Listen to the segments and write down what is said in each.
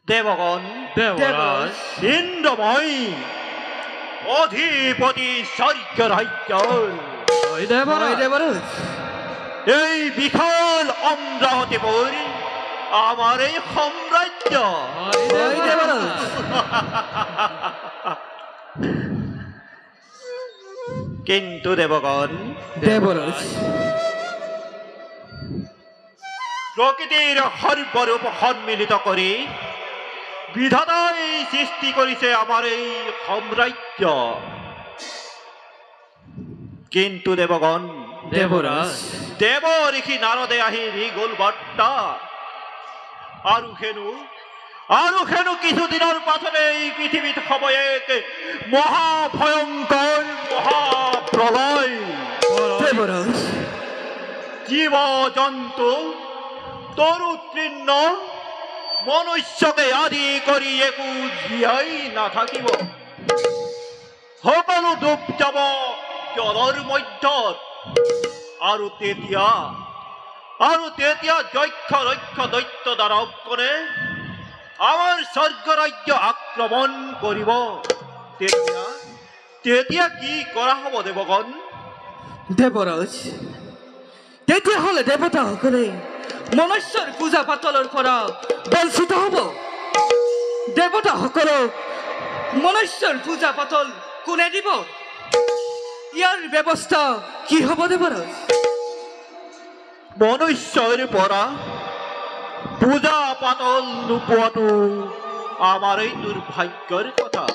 দেবগণ দেবরাজ ইন্দ্রময় অধিপতি স্বর্গ রাজ্য দেবরাজ এই বিশাল অমরাবতীপুর আমার এই সাম্রাজ্য কিন্তু দেবগণ দেবরাজ প্রকৃতির সর্বরূপ সম্মিলিত করে বিধাতাই সৃষ্টি করেছে আমার এই সাম্রাজ্য কিন্তু দেবগণ দেবরাজ দেব ঋষি নারদে আহি রিগোল বার্তা আৰু হেনু কিছুদিনৰ পাছতে এই পৃথিৱীত হ'ব এক মহাভয়ংকৰ মহাপ্ৰলয় দেবৰাজ জীৱ জন্তু তৰু তৃণ মনুষ্যকে আদি কৰি একো জীয়াই নাথাকিব সকলো ডুব যাব জলৰ মধ্যত আৰু তেতিয়া যক্ষ ৰক্ষ দৈত্য দানৱগণে আমাৰ স্বৰ্গ ৰাজ্য আক্ৰমণ কৰিব তেতিয়া কি কৰা হ'ব দেৱগণ দেবৰাজ তেতিয়া হলে দেৱতাসকলে মনুষ্যৰ পূজা পাতলৰ পৰা বঞ্চিত হ'ব দেৱতাসকলক মনুষ্যৰ পূজা পাতল কোনে দিব ইয়াৰ ব্যৱস্থা কি হ'ব দেবৰাজ মনুষ্যৰ পৰা পূজা পাতল নোপোৱাটো আমাৰ এই দুৰ্ভাগ্যৰ কথা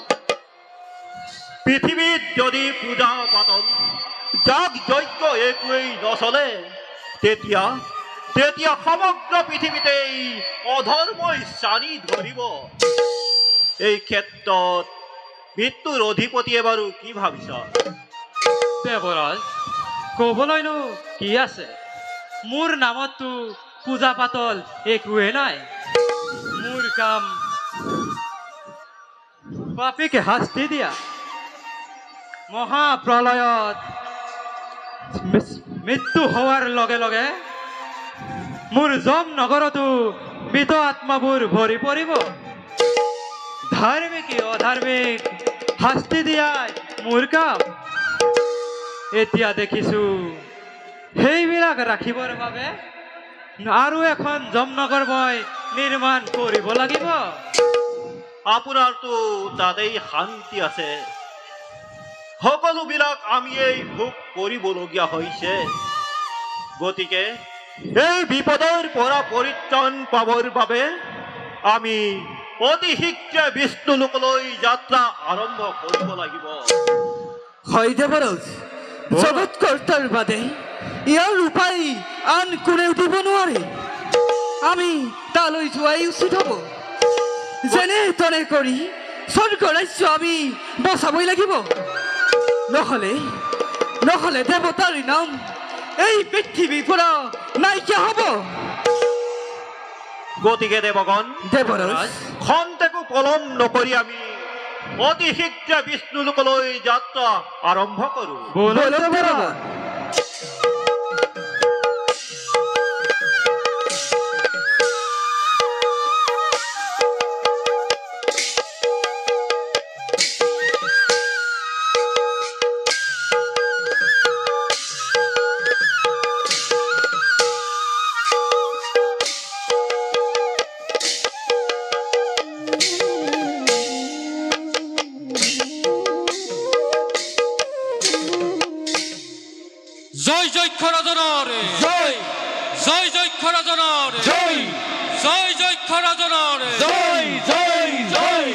পৃথিৱীত যদি পূজা পাতল যাগ যজ্ঞ একোৱেই নচলে তেতিয়া সমগ্ৰ পৃথিৱীতে অধৰ্মই চানি ধৰিব এই ক্ষেত্ৰত মৃত্যুৰ অধিপতিয়ে বাৰু কি ভাবিছা দেবৰাজ ক'বলৈনো কি আছে মোৰ নামততো পূজা পাতল একোৱেই নাই মোৰ কাম পাপীকে শাস্তি দিয়া মহাপ্ৰলয়ত মৃত্যু হোৱাৰ লগে লগে মোৰ যম নগৰতো মৃত আত্মাবোৰ ভৰি পৰিব ধাৰ্মিক অধাৰ্মিক শাস্তি দিয়াই মোৰ কাম এতিয়া দেখিছো সেইবিলাক ৰাখিবৰ বাবে আৰু এখন যমনগৰ মই নিৰ্মাণ কৰিব লাগিব আপোনাৰতো তাতেই শান্তি আছে সকলোবিলাক আমি এই ভোগ কৰিবলগীয়া হৈছে গতিকে এই বিপদৰ পৰা পৰিত্ৰাণ পাবৰ বাবে আমি অতি শীঘ্ৰে বিষ্ণু লোকলৈ যাত্ৰা আৰম্ভ কৰিব লাগিব। হয় দেৱৰাজ, জগত কৰ্তাৰ বাদে ইয়াৰ উপায় আন কোনেও দিব নোৱাৰে। আমি তালৈ যোৱাই উচিত হ'ব। যেনে তেনে কৰি স্বৰ্গ ৰাজ্য আমি বচাবই লাগিব। নহলে দেৱতাৰ নাম এই পৃথিৱীৰ পৰা নাইকিয়া হ'ব। গতিকে দেৱগণ, দেৱৰাজ, খন্তেকো পলম নকৰি আমি অতি শীঘ্ৰে বিষ্ণু লোকলৈ যাত্ৰা আৰম্ভ কৰোঁ। বলো দেৱৰাজ। জয় যক্ষ ৰাজনাৰ জয়, জয় যক্ষ ৰাজনাৰ জয়, জয় যক্ষ ৰাজনাৰ জয়, জয় জয়।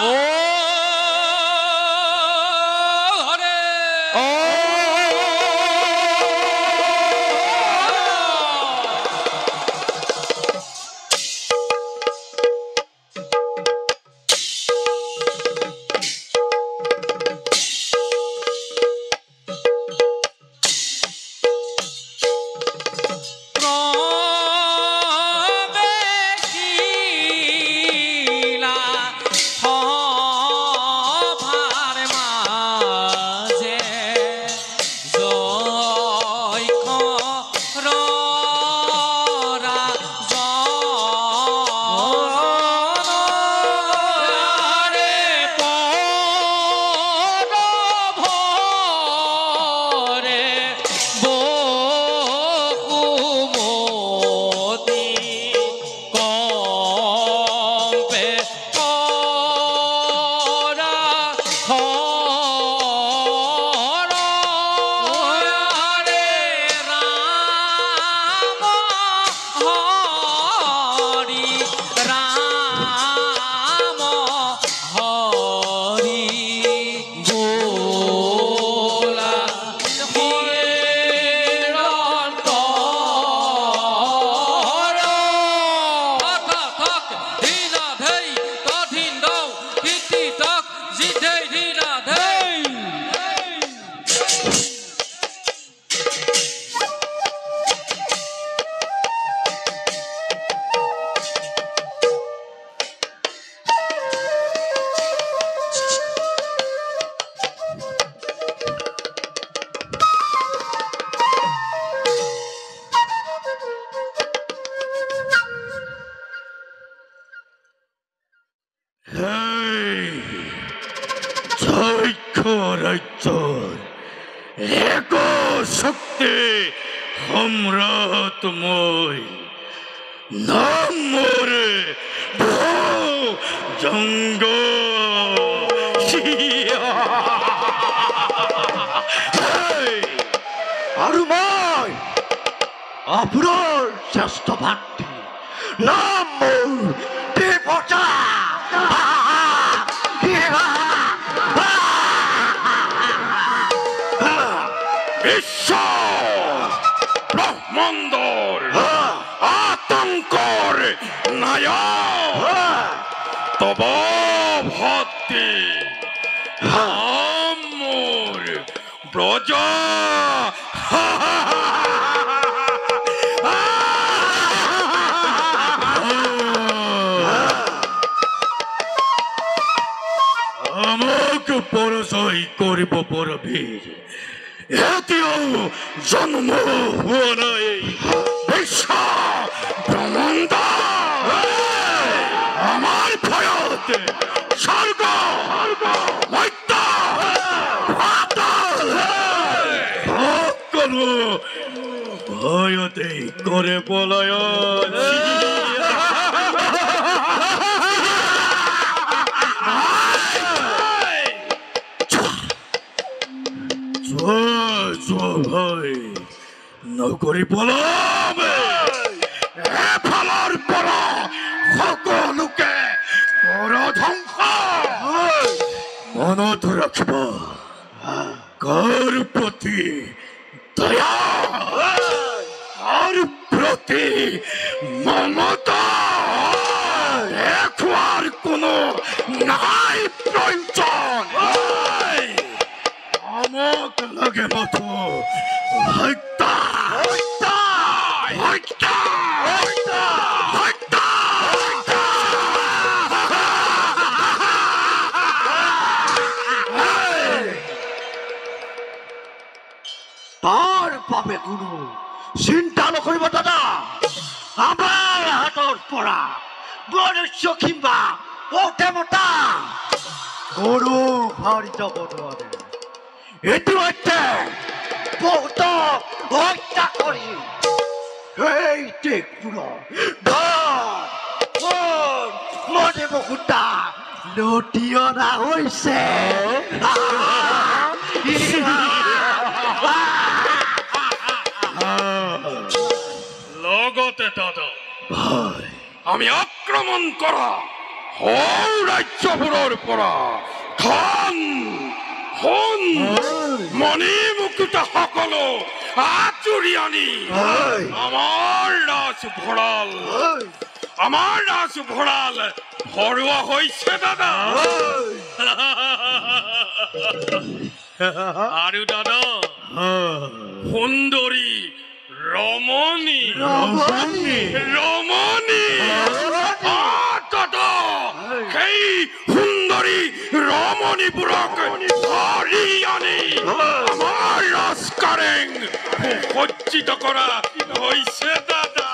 ও হৰে ৰাজ্যৰ এক শক্তি সম্ৰাট মই, নাম মোৰ জংগ। আৰু মই আপোনাৰ শ্ৰেষ্ঠ ভাতৃ, নাম মোৰ দেৱতা। বিশ্ব ব্ৰহ্মাণ্ডৰ আতংকৰ নায়ক তব ভক্তি মোৰ ব্ৰজ। আমাক পৰাজয় কৰিব পৰা বীৰ এতিয়াও জন্ম হোৱা নাই। বিশ্ব ব্ৰহ্মাণ্ড আমাৰ ভয়ত স্বৰ্গ মৰ্ত্য পাতাল সকলো ভয়তে কৰে পলায়ন। Oh! ভাই নকৰি পলাম এফালৰ পৰা সকলোকে কৰ ধ্বংস মনত ৰাখিব কাৰ প্ৰতি দয়া কাৰ প্ৰতি মমতা দেখুৱাৰ কোনো নাই প্ৰয়োজন আমাক লাগে মাথো হত্যা হত্যা হত্যা হত্যা হত্যা তাৰ বাবে কোনো চিন্তা নকৰিব দাদা আমাৰ হাতৰ পৰা মনুষ্য কিম্বা পথে মতা গৰু ভাৰি যাব নোৱাৰে ইতিমধ্যে বহুত হত্যা কৰি সেই দেশবোৰৰ মনে মুকুতা লুটি অনা হৈছে লগতে দাদা ভাই আমি আক্ৰমণ কৰা সৌ ৰাজ্যবোৰৰ পৰা ধন সোণ মণি মুকুতা সকলো আঁতৰি আনি আমাৰ ৰাজ ভঁৰাল ভৰোৱা হৈছে দাদা আৰু দাদা সুন্দৰী ৰমণী দাদা সেই সুন্দৰী ৰমণীবোৰক ধৰি আনি আমাৰ ৰাজকাৰেং সজ্জিত কৰা হৈছে দাদা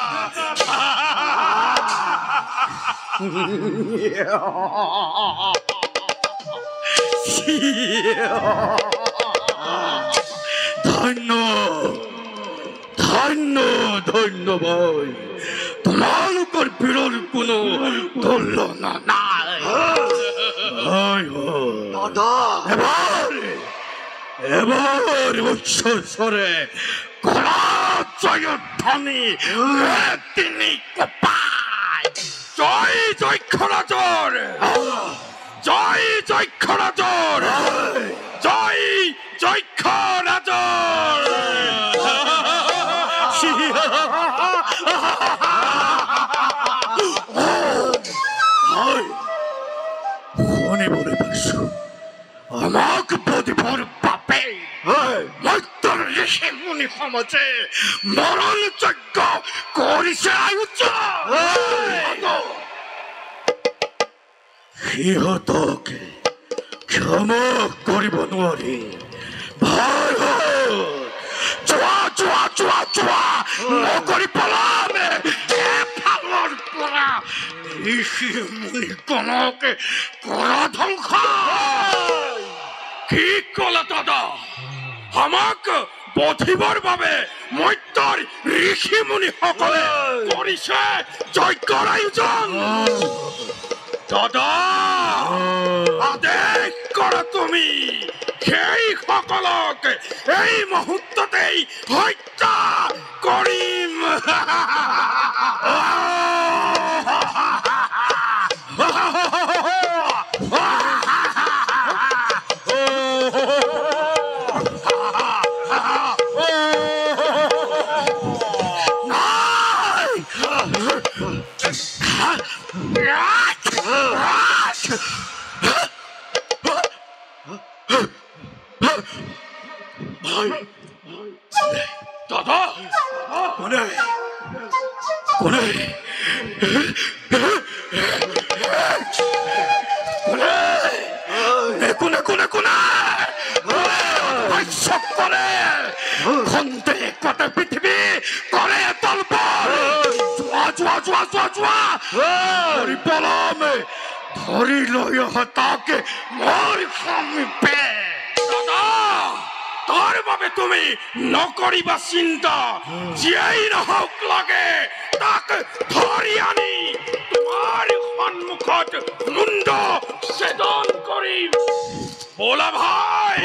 ধন্য ধন্য ধন্য ভাই তোমালোকৰ বীৰৰ কোনো তুলনা নাই এবাৰ উচ্চস্বৰে জয়ধ্বনি তিনি কোপাই জয় যক্ষৰাজৰ জয় যক্ষৰাজৰ জয় যক্ষৰাজৰ শুনিবলৈ পাইছো আমাক প্ৰতিভৰ বাপে মৈত্ৰৰ ঋষি মুনি সমাজে মৰণ যজ্ঞ কৰিছে সিহঁতক ক্ষমা কৰিব নোৱাৰি ভাল যোৱা যোৱা যোৱা যোৱা নকৰি পলামে এফালৰ পৰা ঋষি মুনি গণক কৰা ধ্বংস কি ক'লা দাদা আমাক বধিবৰ বাবে মৈত্ৰৰ ঋষি মুনি সকলে কৰিছে যজ্ঞৰ আয়োজন দাদা আদেশ কৰা তুমি সেই সকলক এই মুহূৰ্ততেই হত্যা কৰিম দাদা কোনে কোনে কোনে কোনে কোনে সকলে খন্তে কতে পৃথিৱী কৰে তলপৰ যোৱা যোৱা যোৱা যোৱা যোৱা পলামে ধৰি লৈ অহা তাকে মোৰ সমীপে দাদা তাৰ বাবে তুমি নকৰিবা চিন্তা যিয়েই নহওক লাগে তাক ধৰি আনি তোমাৰ সন্মুখত মুণ্ড ছেদন কৰিম বোলা ভাই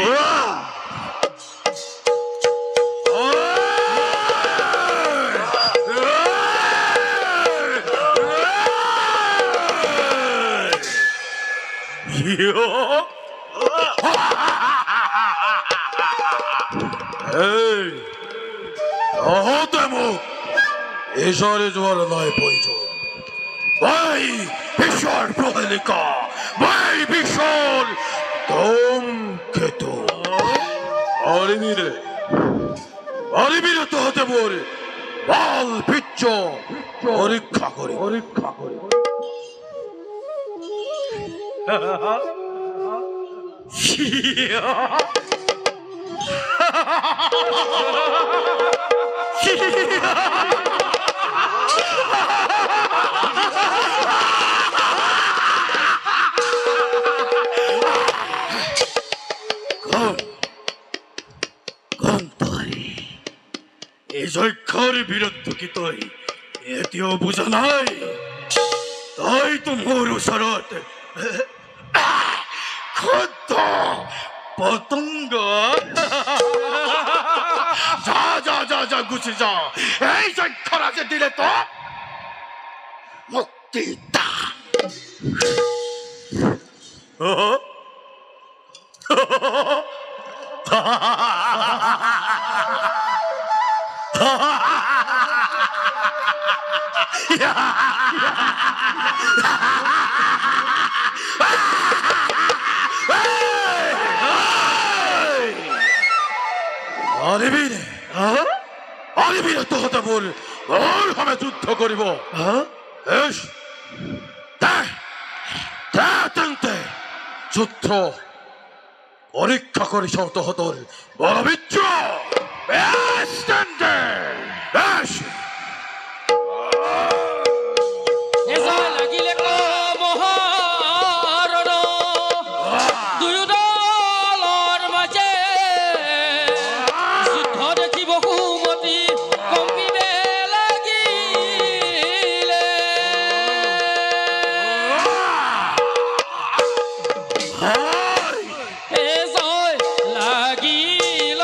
এই তহতে মোক ঈশ্বৰে যোৱাৰ নাই প্ৰয়োজন মই বিশ্বৰ প্ৰহেলিকা মই বিশ্বৰ ধূমকেতু পাৰিবিৰে তহতে মোৰ বাল পিচ্ছ পৰীক্ষা কৰি এই যক্ষৰ বিৰুদ্ধে কি তই এতিয়াও বুজা নাই তইতো মোৰ ওচৰত ক্ষুদ্ৰ পতংগ যা গুচি যা এই যক্ষৰাজে দিলে তো মুক্তি অলিভিৰে তহঁতে মোৰ সময় যুদ্ধ কৰিব তেন্তে যুদ্ধ পৰীক্ষা কৰি চাওঁ তহঁতৰ বলবীৰ্য লাগিলে মহাৰণ দুয়ো দলৰ মাজে যুদ্ধ দেখি বহুমতি কম্পিবে লাগিলে জয় লাগিল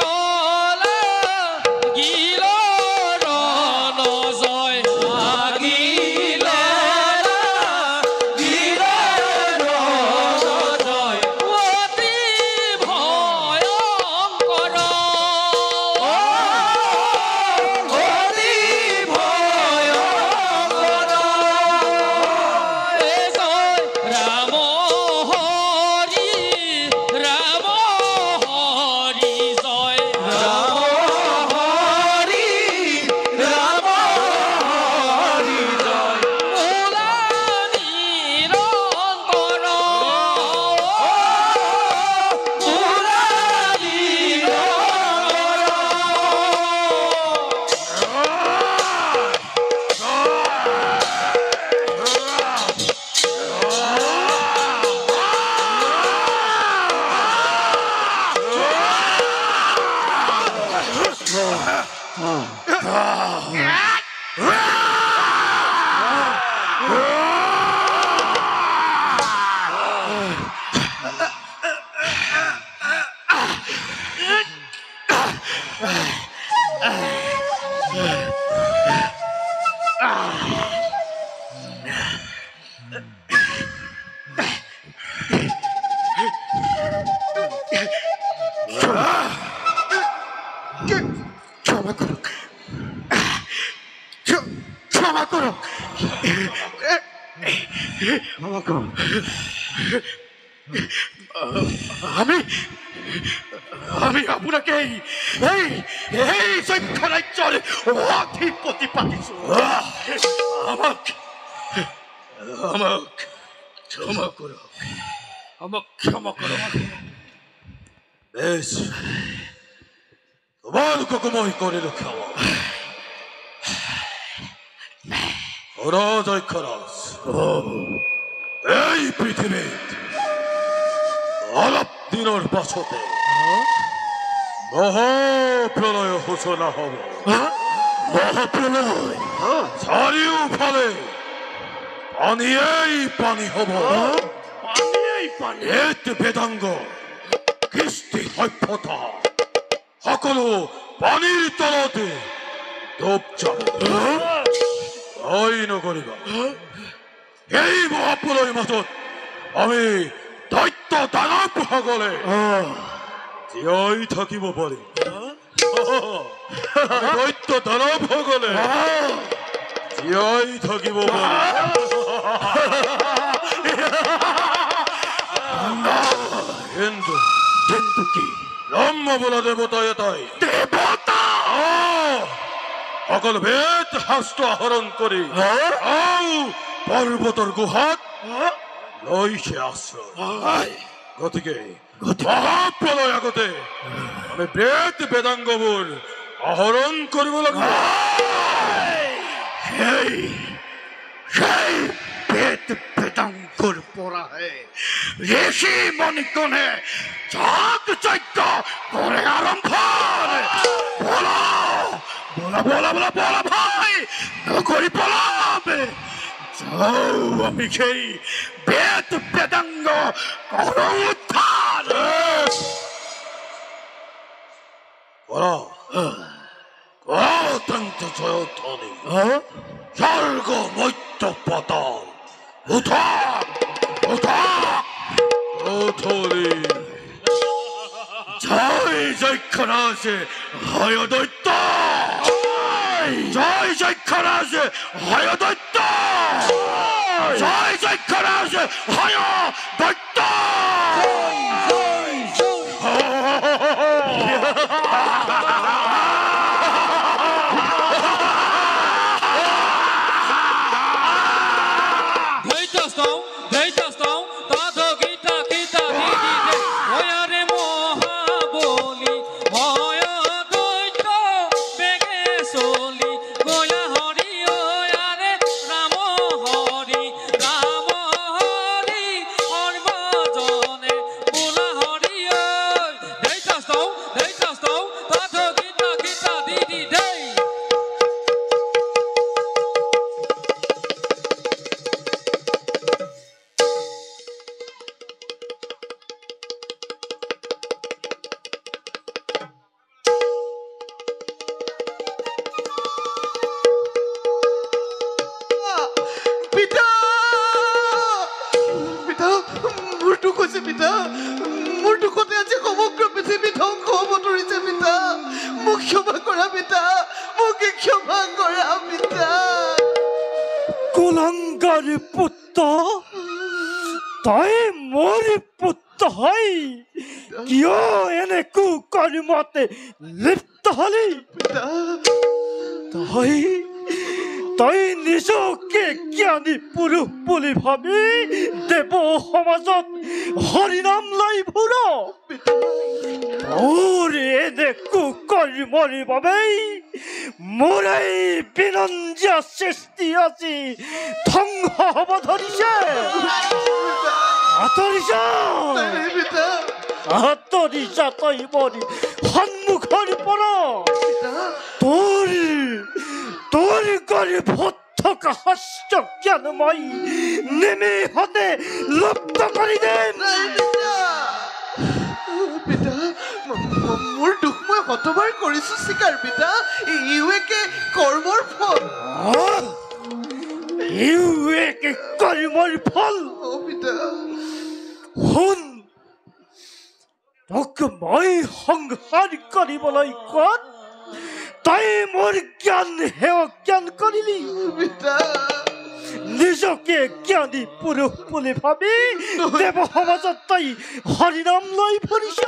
আমি আপোনাকে এই যক্ষ ৰাজ্যৰ অধিপতি পাতিছো আমাক ক্ষমা কৰক বেশ তোমালোককো মই কৰিলো ক্ষমা যক্ষৰাজ এই পৃথিৱীত অলপ দিনৰ পাছতে মহাপ্ৰলয় সূচনা হ'ব মহাপ্ৰলয় চাৰিওফালে পানীয়েই পানী হ'ব এত বেদাংগ কৃষ্টি সভ্যতা সকলো পানীৰ তলতে ডুব যাব ভয় নকৰিবা এই মহাপ্ৰলয়ৰ মাজত আমি দৈত্য দানৱসকলে জীয়াই থাকিব পাৰে দৈত্য দানৱসকলে জীয়াই থাকিব পাৰে কিন্তু কি ব্ৰহ্ম বোলা দেৱতা এটাই দেৱতা অকল বেদ শাস্ত্ৰ আহৰণ কৰি পৰ্বতৰ গুহাত লৈছে আশ্ৰয় গতিকে মহাপ্ৰলয় আগতে আমি বেদ বেদাংগবোৰ আহৰণ কৰিব লাগিব সেই বেদ বেদাংগৰ পৰাহে ঋষি মণিগণে যাগ যজ্ঞ কৰে আৰম্ভ বলা বলা বলা বলা বলা ভাই নকৰি পলাবে যাও আমি সেই বেদ বেদাংগ কৰো উদ্ধাৰ অত্যন্ত জয়ধ্বনি স্বর্গ মৈত্য পাতাল উঠা উঠা ধ্বনি জয় যক্ষরাজ হয় দৈত্য জয় যক্ষরাজ হয় দৈত্য জয় যক্ষরাজ হয় দৈত্য কুলঙ্গার পুত্র তই মোর পুত্র হই কিয় এনে কুকর্মতে লিপ্ত হলি তই নিজকে জ্ঞানী পুৰুষ বুলি ভাবি দেৱ সমাজত হৰিনাম লৈ ফুৰ মোৰ এনে কুকৰ্মৰ বাবেই মোৰ এই বিনন্দিয়া সৃষ্টি আজি ধ্বংস হ'ব ধৰিছে আঁতৰিছা তই মৰি সন্মুখৰ পৰা তোৰ গৰ্ভত থকা হস্ত জ্ঞানময় নিমিষতে লুপ্ত কৰি দেম মোৰ দুখ মই হতবাৰ কৰিছো স্বীকাৰ পিতা ইউকে কৰ্মৰ ফল ইউকে কৰ্মৰ ফল শুন তোক মই সংহাৰ কৰিবলৈ কোৱাত তই মোৰ জ্ঞান হেয় জ্ঞান কৰিলি নিজকে জ্ঞানী পুৰুষ বুলি ভাবি দেৱ সমাজত তই হৰিনাম লৈ ফুৰিছ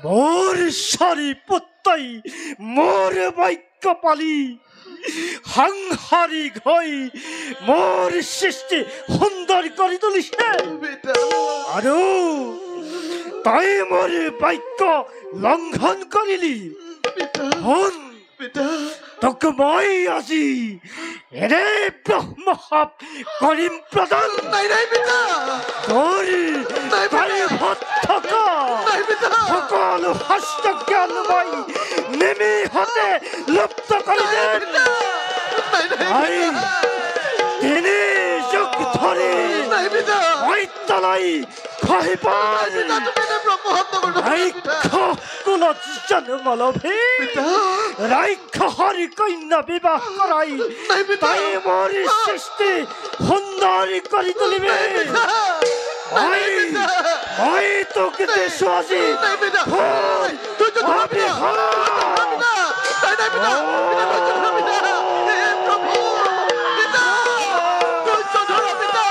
মোৰ চাৰি পুত্ৰই মোৰ বাক্য পালি সাংসাৰিক হৈ মোৰ সৃষ্টি সুন্দৰ কৰি তুলিছে আৰু তই মোৰ বাক্য লংঘন কৰিলি শুন তোক মই আজি এনে ব্ৰহ্মশাপ কৰিম প্ৰদান তোৰ গৰ্ভত থকা সকলো হস্ত জ্ঞান মই নিমিষতে লুপ্ত কৰি দেম তিনি যুগ ধৰি মই তলাই খহিপাল কুলত জন্ম লভি ৰাক্ষসৰ কন্যা বিবাহ কৰাই তাই মোৰ সৃষ্টি সুন্দৰ কৰি তুলিবি মই তোকে দিছো আজি নাই বেটা ভুল। ধৈৰ্য ধৰা আমি পিতা হয়। নাই নাই পিতা ধৈৰ্য ধৰা পিতা হে প্ৰভু পিতা ধৈৰ্য ধৰা পিতা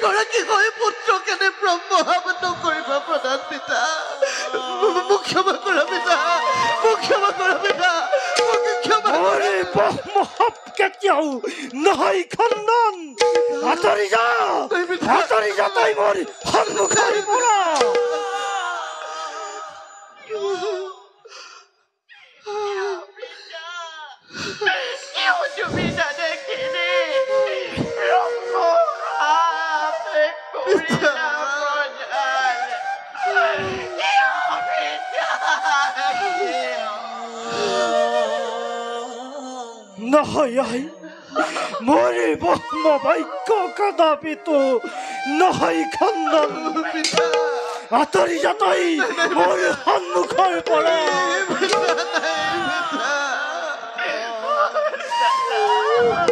গৰাকী হৈ পুত্ৰ কেনে ব্ৰহ্মহাবন কৰিব প্ৰধান পিতা মোক ক্ষমা কৰা পিতা মোক ক্ষমা কৰা পিতা মোক ক্ষমা ওৰে ব্ৰহ্মহব কেতিয়াও নহয় খণ্ডন আঁতৰি যা তাই মোৰ সন্মুখৰ পৰা নহয় মোৰে ব্ৰহ্ম বাক্য কদাপিতো নহয় খণ্ডন আঁতৰি যা তাই মোৰ সন্মুখৰ পৰা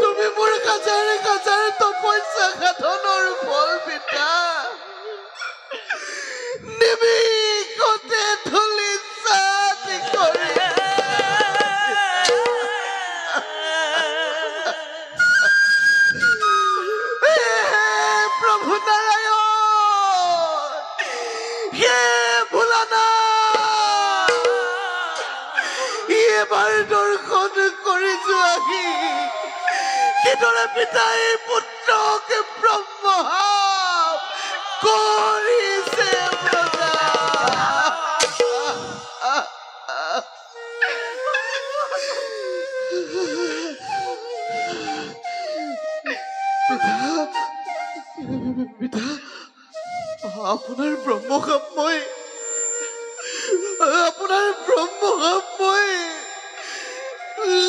তুমি মোৰ কাছাৰে তপস্যা সাধনৰ ফল পিতা নিমিষতে ধূলি চাতি কৰি প্ৰভু নাৰায়ণ হে ভোলানাথ এবাৰ দৰ্শন কৰি যোৱাহি কিদৰে পিতাই পুত্ৰকে ব্ৰহ্মহব কৰিছে প্ৰজা পিতা আপোনাৰ ব্ৰহ্মহব মই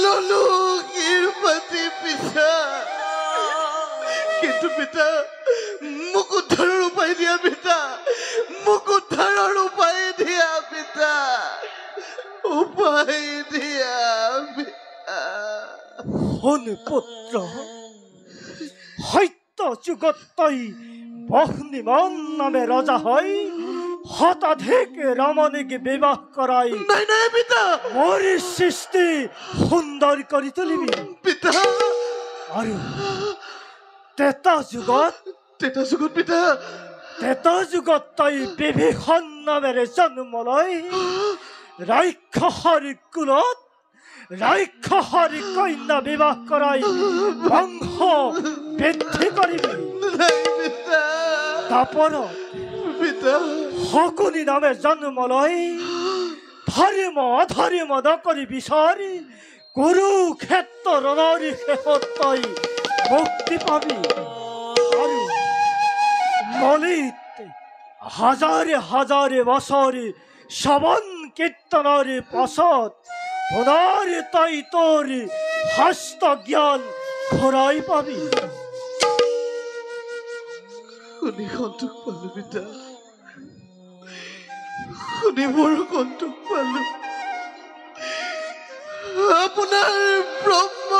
ললো কীৰ্পতি পিতা কিন্তু পিতা মোক উদ্ধাৰৰ উপায় দিয়া পিতা শুন পুত্ৰ সত্য যুগত তই বহ্নিমান নামে ৰজা হয় শতাধিক ৰমণীকে বিবাহ কৰাই নাই পিতা মোৰ সৃষ্টি সুন্দৰ কৰি তুলিবি পিতা আৰু তেতা যুগত পিতা তই বিভীষণ নামেৰে জন্ম লৈ ৰাক্ষসৰ কুলত ৰাক্ষসৰ কন্যা বিবাহ কৰাই বংশ বৃদ্ধি কৰিবি তাপৰত শকুনি নামে জন্ম লৈ ধৰ্ম অধৰ্ম নকৰি বিচাৰি কুৰুক্ষেত্ৰ ৰণৰি শেষত তই মুক্তি পাবি আৰু মলিত হাজাৰে বছৰে শ্ৰৱণ কীৰ্তনৰ পাছত পুনৰ তই তোৰ হস্ত জ্ঞান ঘূৰাই পাবি শুনি সন্তোষ পালো পিতা শুনি বৰ সন্তোষ পালো আপোনাৰ ব্ৰহ্ম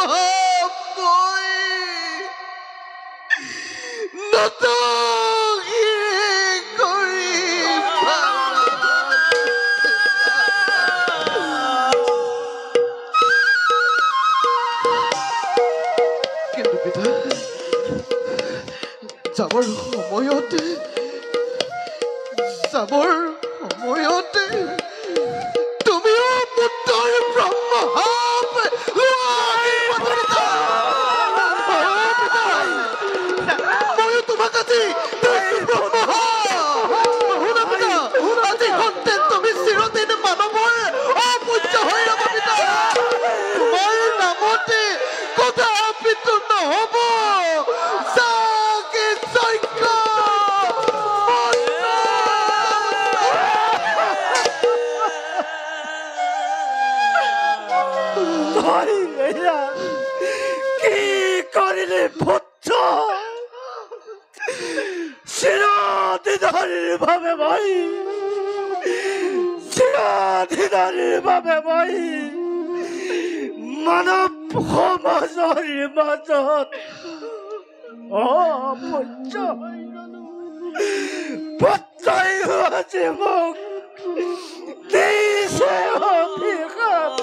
মই কিন্তু পিতা যাবৰ সময়তে তুমিও পুত্ৰৰ ব্ৰহ্মহব ময়ো তোমাক আজি আজি সন্তেন তুমি চিৰদিন মানৱৰ অপূজ্য হৈ ৰব পিতা তোমাৰ নামতে কদাপিতো নহব কৰিলে পুত্ৰ চিৰদিনৰ বাবে মই মানৱ সমাজৰ মাজত পুত্ৰই আজি মোক দিছে অভিশাপ।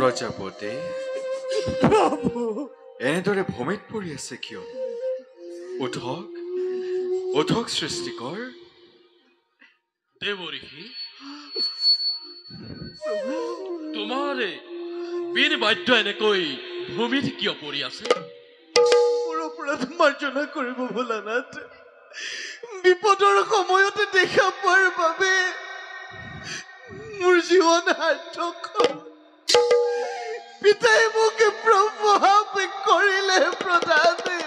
প্ৰজাপতি এনেদৰে ভূমিত পৰি আছে কিয়? উঠক সৃষ্টিকৰ। দেৱঋষি, তোমাৰে বীৰ বাদ্য এনেকৈ ভূমিত কিয় পৰি আছে? মোৰ অপৰাধ মাৰ্জনা কৰিব ভোলানাথ। বিপদৰ সময়তে দেখা পোৱাৰ বাবে মোৰ জীৱন সাৰ্থক। পিতাই মোক ব্ৰহ্মহাপ কৰিলে প্ৰদানে।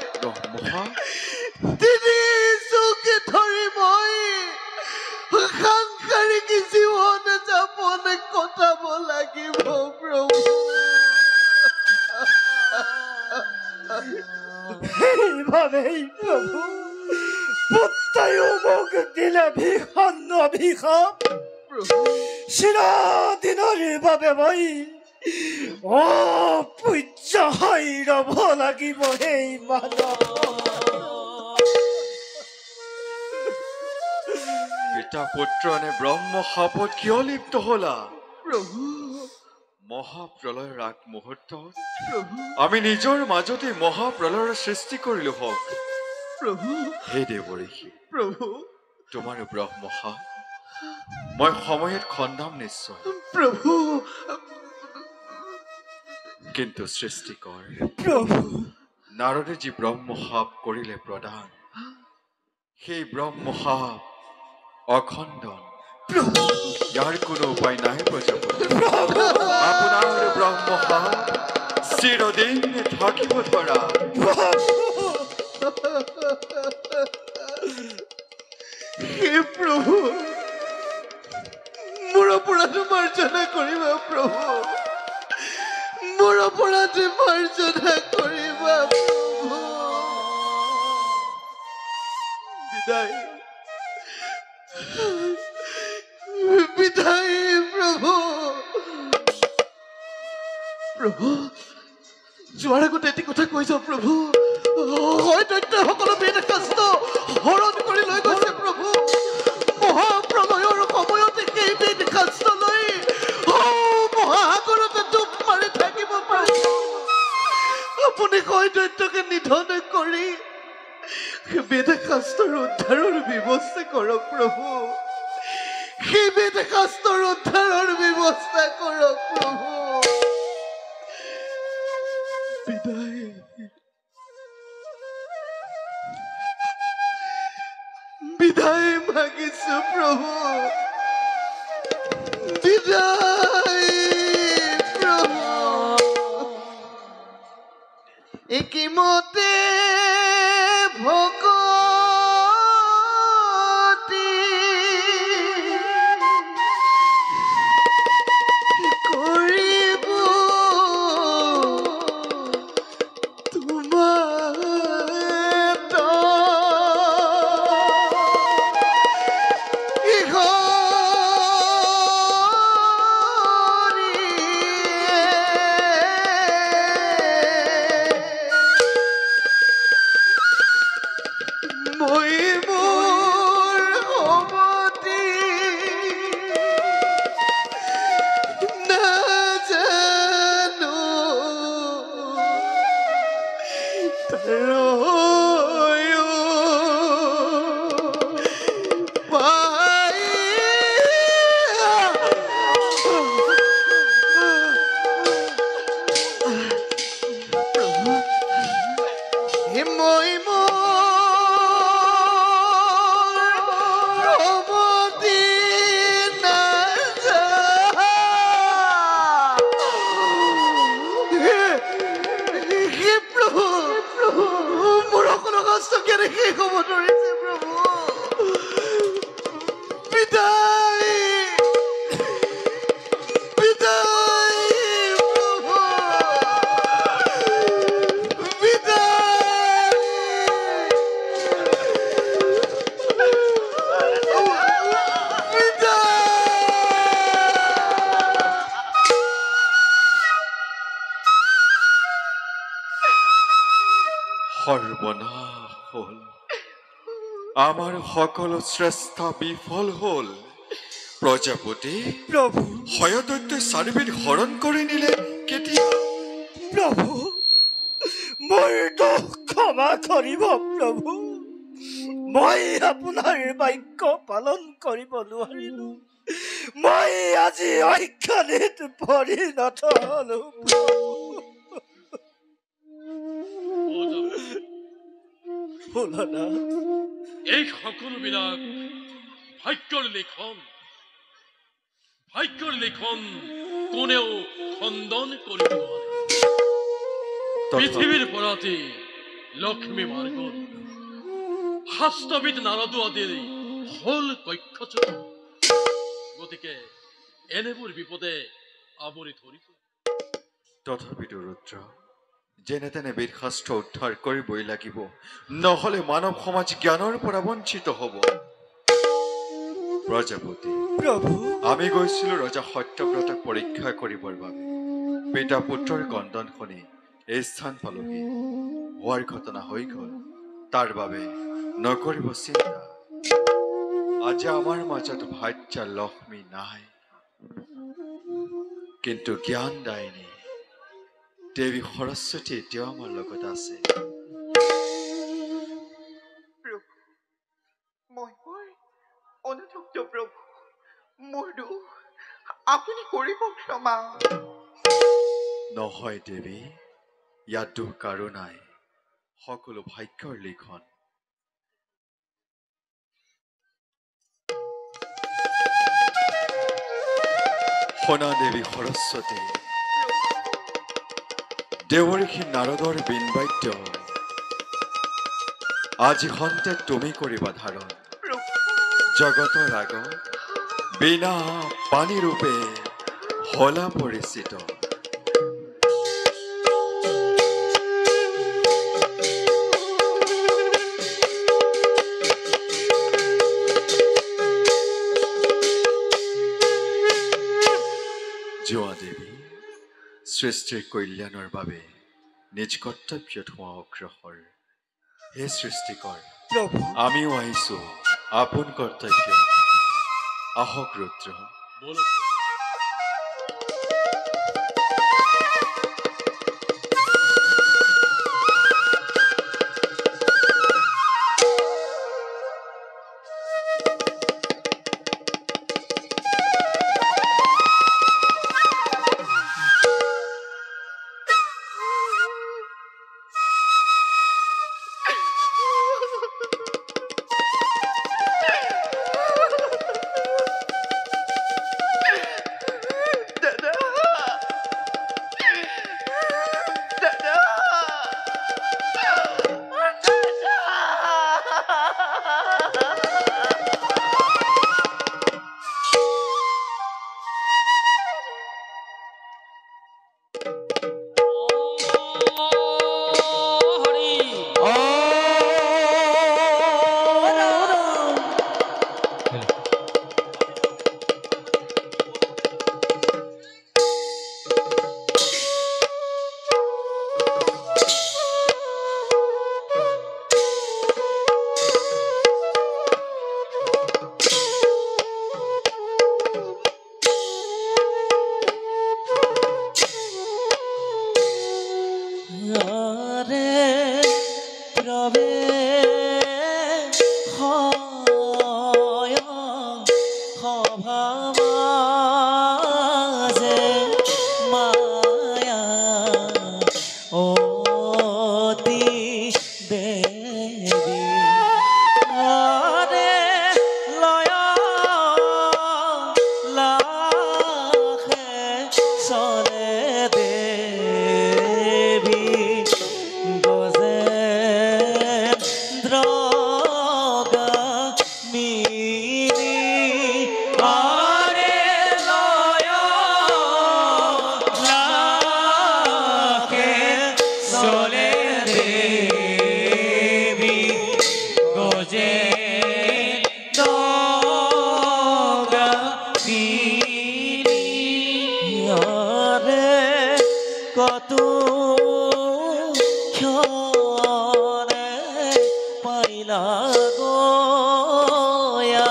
তিনি চুকে ধৰি মই সাংসাৰিক জীৱন যাপন কটাব লাগিব প্ৰভু। সেইভাৱেই প্ৰভু পুত্ৰয়ো মোক দিলে ভীষণ অভিশাপ। চিৰদিনৰ বাবে মই অপূজ্য হৈ ৰ'ব লাগিব। সেই পিতা পুত্ৰ নে ব্ৰহ্মশাপত কিয় লিপ্ত হলা? প্ৰভু, মহাপ্ৰলয়ৰ আগমুহূৰ্তত আমি নিজৰ মাজতে মহাপ্ৰলয়ৰ সৃষ্টি কৰিলো হওক। প্ৰভু, হে দেৱঋষি, প্ৰভু, তোমাৰ ব্ৰহ্মশাপ মই সময়ত খণ্ডাম নিশ্চয়। প্ৰভু, কিন্তু সৃষ্টিকৰ প্ৰভু, নাৰদে যি ব্ৰহ্মশাপ কৰিলে প্ৰদান, সেই ব্ৰহ্মশাপ অখণ্ডন। ইয়াৰ কোনো উপায় নাই প্ৰজাপতি। আপোনাৰ ব্ৰহ্মশাপ চিৰদিন থাকিব ধৰা। হে প্ৰভু, মোৰ অপৰাধ মাৰ্জনা কৰিবা প্ৰভু। মোৰ অপৰাধ মাৰ্জনা কৰিবা প্ৰভু। বিদায় বিদায় প্ৰভু। প্ৰভু, যোৱাৰ আগতে এটি কথা কৈ যাওঁ প্ৰভু। হয় দৈত্যই সকলো বেদ শাস্ত্ৰ হৰণ কৰি লৈ গৈছে প্ৰভু। মহাপ্ৰলয়ৰ সময়তে সেই বেদ শাস্ত্ৰ লৈ মহাসাগৰতে ডুব মাৰি থাকিব পাৰে। আপুনি হয় দৈত্যকে নিধন কৰি বেদ শাস্ত্ৰৰ উদ্ধাৰৰ ব্যৱস্থা কৰক প্ৰভু। সেই বেদ শাস্ত্ৰৰ উদ্ধাৰৰ ব্যৱস্থা কৰক প্ৰভু। বিদায় বিদায় মাগিছো প্ৰভু। বিদায় প্ৰভু। একিমতে ভকতি কৰিব সৰ্বনাশ হল, আমাৰ সকলো চেষ্টা বিফল হল। প্ৰজাপতি প্ৰভু হয়দৈত্যই চাৰিবিধ হৰণ কৰি নিলে কেতিয়া? প্ৰভু মোৰ দুখ ক্ষমা কৰিব প্ৰভু। মই আপোনাৰ বাক্য পালন কৰিব নোৱাৰিলো। মই আজি অজ্ঞানীত পৰিণত হলো। এই সকলোবিলাক ভাগ্যৰ লিখন কোনেও খণ্ডন কৰিব নোৱাৰে। পৃথিৱীৰ পৰাতি লক্ষ্মী মাৰ গল, শাস্ত্ৰবিদ নাৰদো আদিৰ হল কক্ষচ্যুত। গতিকে এনেবোৰ বিপদে আৱৰি ধৰিছে। তথাপিতো ৰুদ্ৰ, যেনে তেনে বেদশাস্ত্ৰ উদ্ধাৰ কৰিবই লাগিব, নহলে মানৱ সমাজ জ্ঞানৰ পৰা বঞ্চিত হব। প্ৰজাপতি প্ৰভু আমি গৈছিলো ৰজা সত্যব্ৰতক পৰীক্ষা কৰিবৰ বাবে। পিতা পুত্ৰৰ কন্দন শুনি এই স্থান পালোহি। হোৱাৰ ঘটনা হৈ গল, তাৰ বাবে নকৰিব চিন্তা। আজি আমাৰ মাজত ভাজ্যা লক্ষ্মী নাই, কিন্তু জ্ঞান দায়িনী দেৱী সৰস্বতী এতিয়াও আমাৰ লগত আছে। অনুতপ্ত প্ৰভু, মোৰ দুখ আপুনি কৰিব ক্ষমা। নহয় দেৱী, ইয়াত দুখ কাৰো নাই, সকলো ভাগ্যৰ লিখন। শুনা দেৱী সৰস্বতী, দেৱঋষি নাৰদৰ বিনবাদ্য আজি সন্তে তুমি কৰিবা ধাৰণ। জগতৰ আগত বিনা পানী ৰূপে হলা পৰিচিত। যোৱা দেৱী, সৃষ্টিৰ কল্যাণৰ বাবে নিজ কৰ্তব্যত হোৱা অগ্ৰসৰ। হে সৃষ্টিকৰ, আমিও আহিছো আপোন কৰ্তব্য। আহক ৰুদ্ৰ। কত ক্ষণে পাইলা গয়া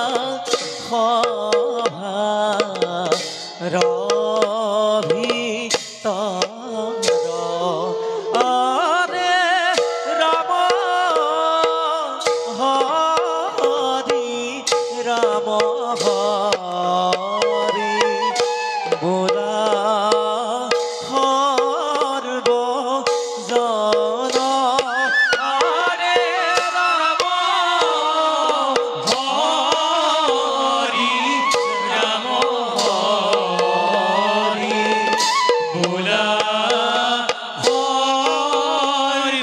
সভা ভিতৰ আৰে ৰাম হৰি ৰাম হৰি বোলা সৰ্বজন আৰে ৰাম হৰি ৰাম হৰি বোলা সৰ্বজন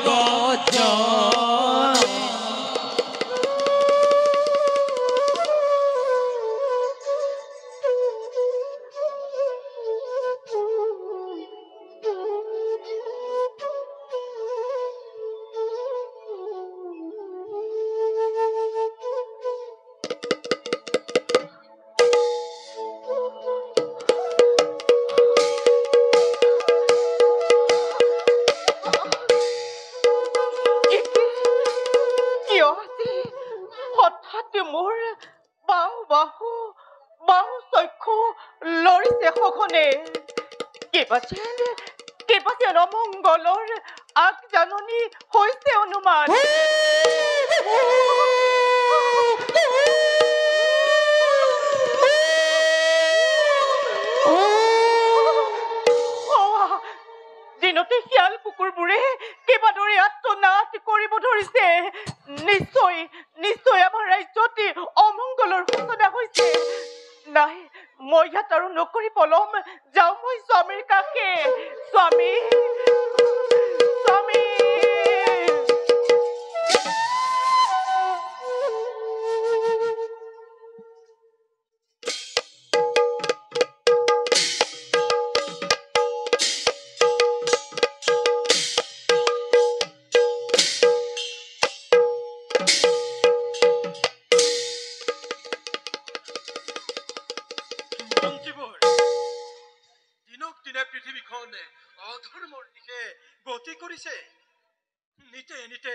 কিয় আজি হঠাৎ মোৰ বাহু চক্ষু লৰিছে সঘনে কিবা যেন অমংগলৰ আগজাননী হৈছে অনুমান দিনতে শিয়াল কুকুৰবোৰে কেইবাদৰে আত্মনাদ কৰিব ধৰিছে নিশ্চয় আমাৰ ৰাজ্যত অমংগলৰ সূচনা হৈছে নাই মই ইয়াত আৰু নকৰি পলম যাওঁ মই স্বামীৰ কাষে স্বামী মন্ত্ৰীবোৰ দিনক দিনে পৃথিৱীখন অধৰ্মৰ দিশে গতি কৰিছে নিতে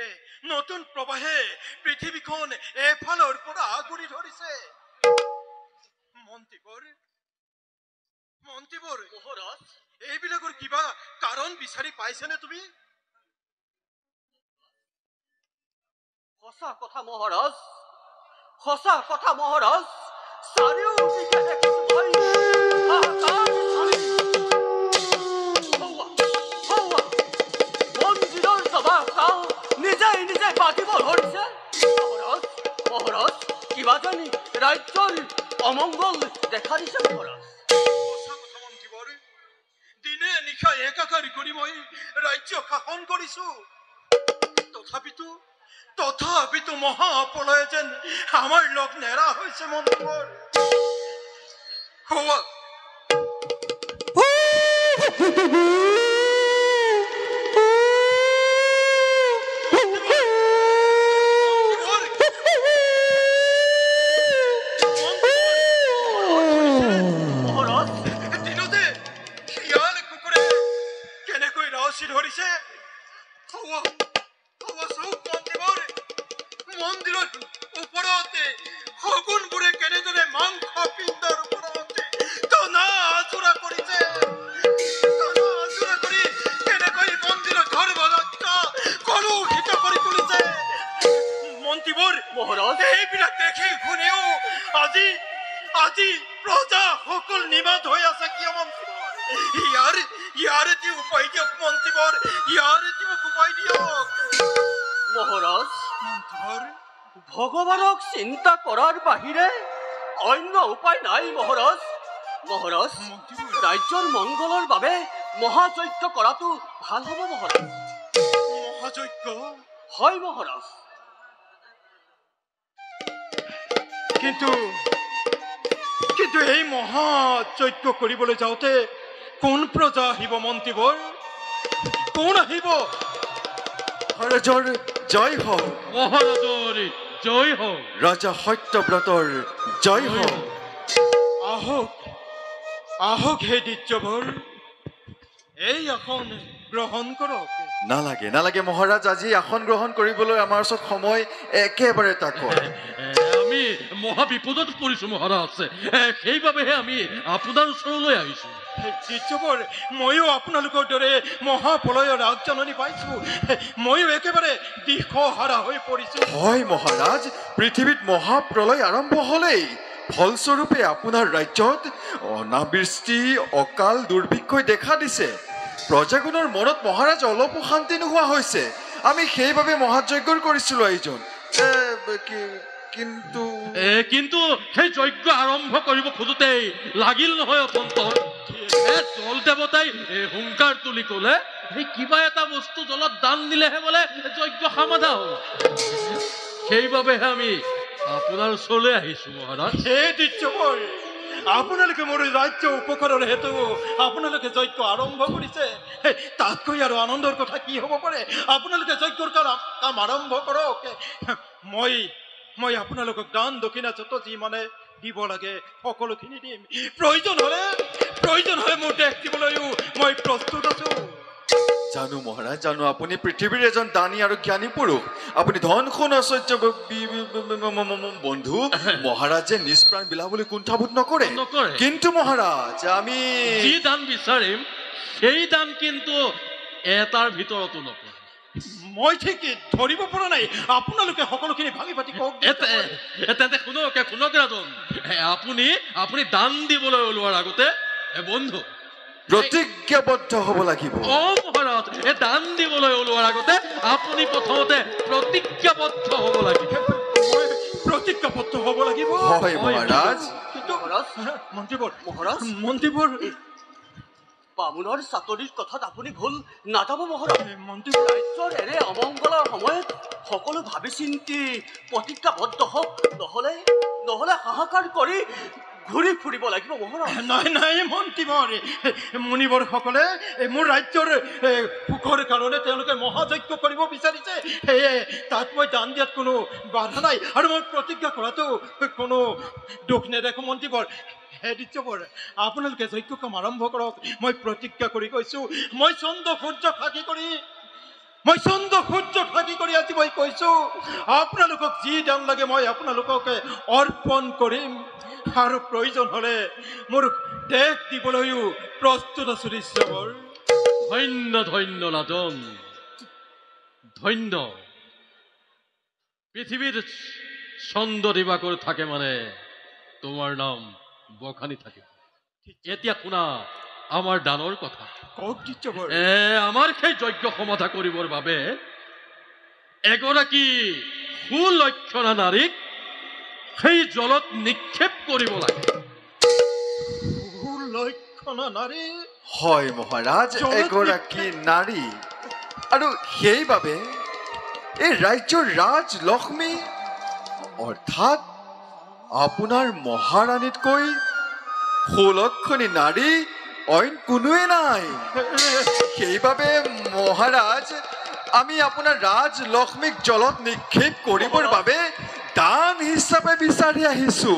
নতুন প্ৰবাহে পৃথিৱীখন এফালৰ পৰা আগুৰি ধৰিছে মন্ত্ৰীবোৰ মহাৰাজ এইবিলাকৰ কিবা কাৰণ বিচাৰি পাইছেনে তুমি সঁচা কথা মহাৰাজ চাৰিওদিশে দেখিছো মই হাহাকাৰ ধ্বনি। মন্দিৰৰ সভা নিজে পাতিব ধৰিছে মহাৰাজ কিবা জানি ৰাজ্যৰ অমংগল দেখা দিছে মহাৰাজ দিনে নিশা একাকাৰ কৰি মই ৰাজ্য শাসন কৰিছো তথাপিতো মহাপলয় যেন আমাৰ লগ নেৰা হৈছে মন্ত্ৰীবোৰ দিনতে শিয়াল কুকুৰে কেনেকৈ ৰচি ধৰিছে মন্দিৰৰ ওপৰতে শগুনবোৰে কেনেদৰে মাংস পিণ্ডৰ ওপৰতে টনা আজোৰা কৰিছে কৰি কেনেকৈ মন্দিৰৰ গৰ্ভৰক্ষা কলুষিত কৰি তুলিছে মন্ত্ৰীবোৰ মহাৰাজ এইবিলাক দেখি শুনেও আজি প্ৰজাসকল নিমাত হৈ আছে কিয় মন্ত্ৰীবোৰ ইয়াৰ এটি উপায় দিয়ক মন্ত্ৰীবোৰ ইয়াৰ এটি উপায় দিয়ক মহাৰাজ ভগৱানক চিন্তা কৰাৰ বাহিৰে অন্য উপায় নাই মহাৰাজ ৰাজ্যৰ মংগলৰ বাবে মহাযজ্ঞ কৰাটো ভাল হ'ব মহাৰাজ মহাযজ্ঞ হয় মহাৰাজ কিন্তু এই মহাযজ্ঞ কৰিবলৈ যাওঁতে কোন প্ৰজা আহিব মন্ত্ৰীবোৰ কোন আহিব মহাৰাজৰ জয় হওক মহাৰাজৰ জয় হওক ৰাজা সত্যব্ৰতৰ জয় হওক আহক হে দিত্যবোৰ এই আসন গ্ৰহণ কৰক। নালাগে নালাগে মহাৰাজ, আজি আসন গ্ৰহণ কৰিবলৈ আমাৰ ওচৰত সময় একেবাৰে তাকৰ। আমি মহা বিপদত পৰিছো মহাৰাজ, সেইবাবেহে আমি আপোনাৰ ওচৰলৈ আহিছো। দ্বিতীয়বাৰ ময়ো আপোনালোকৰ দৰে মহাপ্ৰলয়ৰ আগজাননী পাইছো। ময়ো একেবাৰে দিশহাৰা হৈ পৰিছো। হয় মহাৰাজ, পৃথিৱীত মহাপ্ৰলয় আৰম্ভ হলেই, ফলস্বৰূপে আপোনাৰ ৰাজ্যত অনাবৃষ্টি অকাল দুৰ্ভিক্ষই দেখা দিছে। প্ৰজাগণৰ মনত মহাৰাজ অলপো শান্তি নোহোৱা হৈছে। আমি সেইবাবে মহাযজ্ঞ কৰিছিলো আয়োজন। কিন্তু সেই যজ্ঞ আৰম্ভ কৰিব খোজোতেই লাগিল নহয় অতন্ত জল দেৱতাই হুংকাৰ তুলি কলে সেই কিবা এটা বস্তু জলত দান দিলেহে বোলে যজ্ঞ সমাধা হ'ব। সেইবাবেহে আমি আপোনাৰ ওচৰলৈ আহিছো মহাৰাজ। সেই দ্বিতীয়বাৰ আপোনালোকে মোৰ ৰাজ্য উপকাৰৰ হেতু আপোনালোকে যজ্ঞ আৰম্ভ কৰিছে। তাতকৈ আৰু আনন্দৰ কথা কি হ'ব পাৰে? আপোনালোকে যজ্ঞৰ কাম আৰম্ভ কৰক। মই আপোনালোকক দান দক্ষিণা যত যি মানে দিব লাগে সকলোখিনি দিম। প্ৰয়োজন হলে মোৰ দেশ দিবলৈও মই প্ৰস্তুত আছো। জানো মহাৰাজ জানো, আপুনি পৃথিৱীৰ এজন দানী আৰু জ্ঞানী পুৰুষ। আপুনি ধন সোণ ঐশ্বৰ্য বন্ধু। মহাৰাজে নিষ্প্ৰাণ বিলাবলৈ কুণ্ঠাবোধ নকৰে। কিন্তু মহাৰাজ আমি যি দান বিচাৰিম সেই দান কিন্তু এটাৰ ভিতৰতো নকৰে। মই ঠিক ধৰিব পৰা নাই। আপোনালোকে সকলোখিনি ভাঙি পাতি কওক। তেন্তে শুনক ৰাজন, আপুনি দান দিবলৈ ওলোৱাৰ আগতে বন্ধু প্ৰতিজ্ঞাবদ্ধ হ'ব লাগিব। মহাৰাজ, দান দিবলৈ ওলোৱাৰ আগতে আপুনি প্ৰথমতে প্ৰতিজ্ঞাবদ্ধ হ'ব লাগিব। প্ৰতিজ্ঞাবদ্ধ হ'ব লাগিব। হয় মহাৰাজ। কিন্তু মন্ত্ৰীবৰ বামুণৰ চাকৰিৰ কথাত আপুনি ভুল নাযাব মহাৰাজ। ৰাজ্যৰ এনে অমংগলৰ সময়ত সকলো ভাবি চিন্তি প্ৰতিজ্ঞাবদ্ধ হওক, নহলে হাহাকাৰ কৰি ঘূৰি ফুৰিব লাগিব মহাৰাজ। নাই মন্ত্ৰীবৰ, মুনিবৰসকলে মোৰ ৰাজ্যৰ সুখৰ কাৰণে তেওঁলোকে মহাযজ্ঞ কৰিব বিচাৰিছে। সেয়ে তাত মই দান দিয়াত কোনো বাধা নাই আৰু মই প্ৰতিজ্ঞা কৰাটো কোনো দুখ নেদেখো মন্ত্ৰীবৰ। দ্বিতীয়বাৰ আপোনালোকে যজ্ঞ কাম আৰম্ভ কৰক। মই প্ৰতিজ্ঞা কৰি কৈছো, মই চন্দ্ৰ সূৰ্য ফাঁকি কৰি আজি মই কৈছো আপোনালোকক যি দান লাগে মই আপোনালোকক অৰ্পণ কৰিম আৰু প্ৰয়োজন হলে মোৰ দেশ দিবলৈও প্ৰস্তুত আছো। দৃশ্যবৰ ধন্য ধন্য ৰাজন, ধন্য। পৃথিৱীৰ চন্দ্ৰ দিবাকৰ থাকে মানে তোমাৰ নাম বখানি থাকে। এতিয়া শুনা আমাৰ দানৰ কথা। আমাৰ সেই যজ্ঞ সমাধা কৰিবৰ বাবে এগৰাকী সুলক্ষণা নাৰীক সেই জলত নিক্ষেপ কৰিব লাগে। সুলক্ষণা নাৰী? হয় মহাৰাজ, এগৰাকী নাৰী। আৰু সেইবাবে এই ৰাজ্যৰ ৰাজলক্ষ্মী অৰ্থাৎ আপোনাৰ মহাৰাণীতকৈ সুলক্ষণী নাৰী অইন কোনোৱে নাই। সেইবাবে মহাৰাজ আমি আপোনাৰ ৰাজলক্ষ্মীক জলত নিক্ষেপ কৰিবৰ বাবে দান হিচাপে বিচাৰি আহিছো।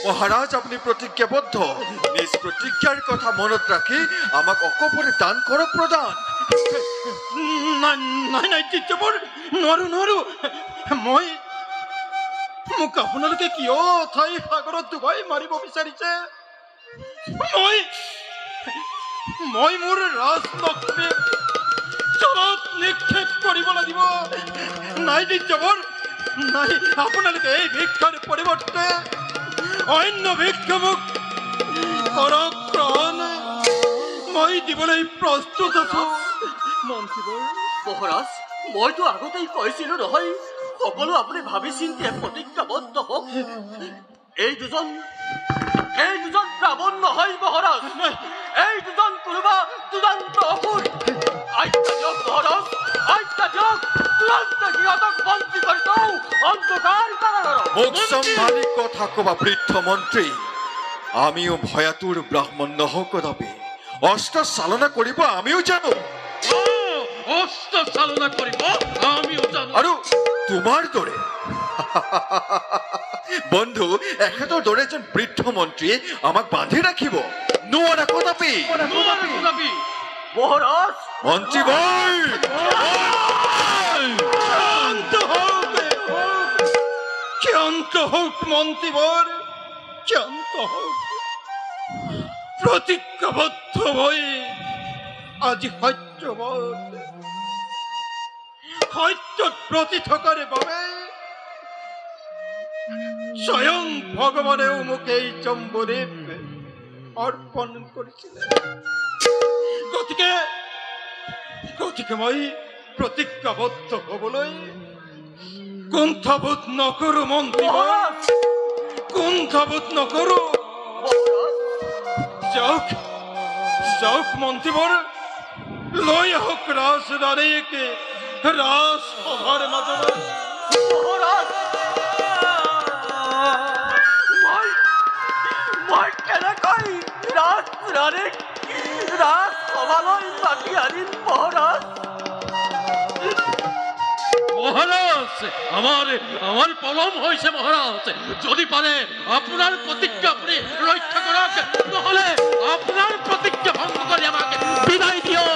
মহাৰাজ আপুনি প্ৰতিজ্ঞাবদ্ধ, নিজ প্ৰতিজ্ঞাৰ কথা মনত ৰাখি আমাক অকপৰে দান কৰক প্ৰদান। নাই দ্বিতীয়বাৰ নোৱাৰো। মোক আপোনালোকে কিয় ঠাই সাগৰত ডুবাই মাৰিব বিচাৰিছে? মই মোৰ ৰাজলক্ষ্মীক জলত নিক্ষেপ কৰিব লাগিব। নাই দ্বিতীয়বাৰ নাই, আপোনালোকে এই ভিক্ষাৰ পৰিৱৰ্তে অন্য ভিক্ষা মোক কৰক গ্ৰহণ। মই দিবলৈ প্ৰস্তুত আছো। মহাৰাজ, মইতো আগতেই কৈছিলো নহয়, সকলো আপুনি ভাবি চিন্তি প্ৰতিজ্ঞাবদ্ধ হওক। এই দুজন ব্ৰাহ্মণ নহয় মহাৰাজ, এই দুজন কোনোবা দুৰন্ত অসুৰ। আজ্ঞা দিয়ক মহাৰাজ, আজ্ঞা দিয়ক, তুৰন্ত সিহঁতক বন্দী কৰি দিওঁ অন্ধকাৰ কাৰাগাৰত। মুখ সম্ভালি কথা কবা বৃদ্ধ মন্ত্ৰী। আমিও ভয়াতুৰ ব্ৰাহ্মণ নহওঁ কদাপি। অস্ত্ৰ চালনা কৰিব আমিও জানো। অস্ত্ৰ চালনা কৰিব আমিও জানো। আৰু তোমাৰ দৰে বন্ধু এখেতৰ দৰে এজন বৃদ্ধ মন্ত্ৰীয়ে আমাক বান্ধি ৰাখিব নোৱাৰা কদাপি। মহাৰাজ মন্ত্ৰীবৰ ক্ষান্ত হোক মন্ত্ৰীবৰ, ক্ষান্ত হোক। প্ৰতিজ্ঞাবদ্ধ হৈ আজি সত্যত প্ৰতি থকাৰ বাবে স্বয়ং ভগৱানেও মোক এই জম্বুদ্বীপ অৰ্পণ কৰিছিলে। গতিকে মই প্ৰতিজ্ঞাবদ্ধ হবলৈ কুণ্ঠাবোধ নকৰো মন্ত্ৰীবৰ, কুণ্ঠাবোধ নকৰো। যাওক মন্ত্ৰীবৰ, লৈ আহক ৰাজৰাণীক ৰাজসভাৰ মাজলৈ। মই কেনেকৈ ৰাজৰাণীক ৰাজসভালৈ মাতি আনিম মহাৰাজ? মহারাজ আমার পলম হয়েছে মহারাজ, যদি পারে আপনার প্রতিজ্ঞা আপনি রক্ষা করক, নহলে আপনার প্রতিজ্ঞা ভঙ্গ করে আমাকে বিদায় দিও।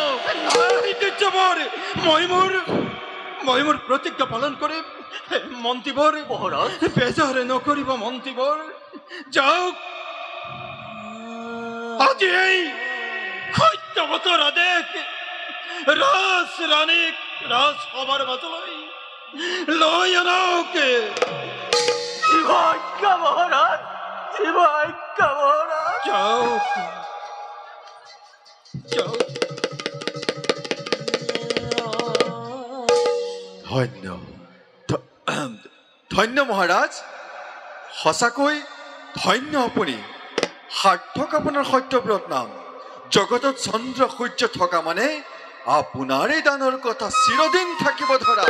মই মোৰ প্ৰতিজ্ঞা পালন কৰিম মন্ত্ৰীবৰ। মহাৰাজ বেজাৰ নকৰিব মন্ত্ৰীবৰ, যাওক আজি এই সত্যৱতৰ আদেশ ৰাজৰাণীক ৰাজসভাৰ মাজলৈ লৈ আনক। শিৱাজ্ঞা মহাৰাজ, শিৱাজ্ঞা মহাৰাজ। যাওক। ধন্য মহাৰাজ, সঁচাকৈ ধন্য আপুনি। সাৰ্থক আপোনাৰ সত্যব্ৰত নাম। জগতত চন্দ্ৰ সূৰ্য থকা মানে আপোনাৰ এই দানৰ কথা চিৰদিন থাকিব ধৰা।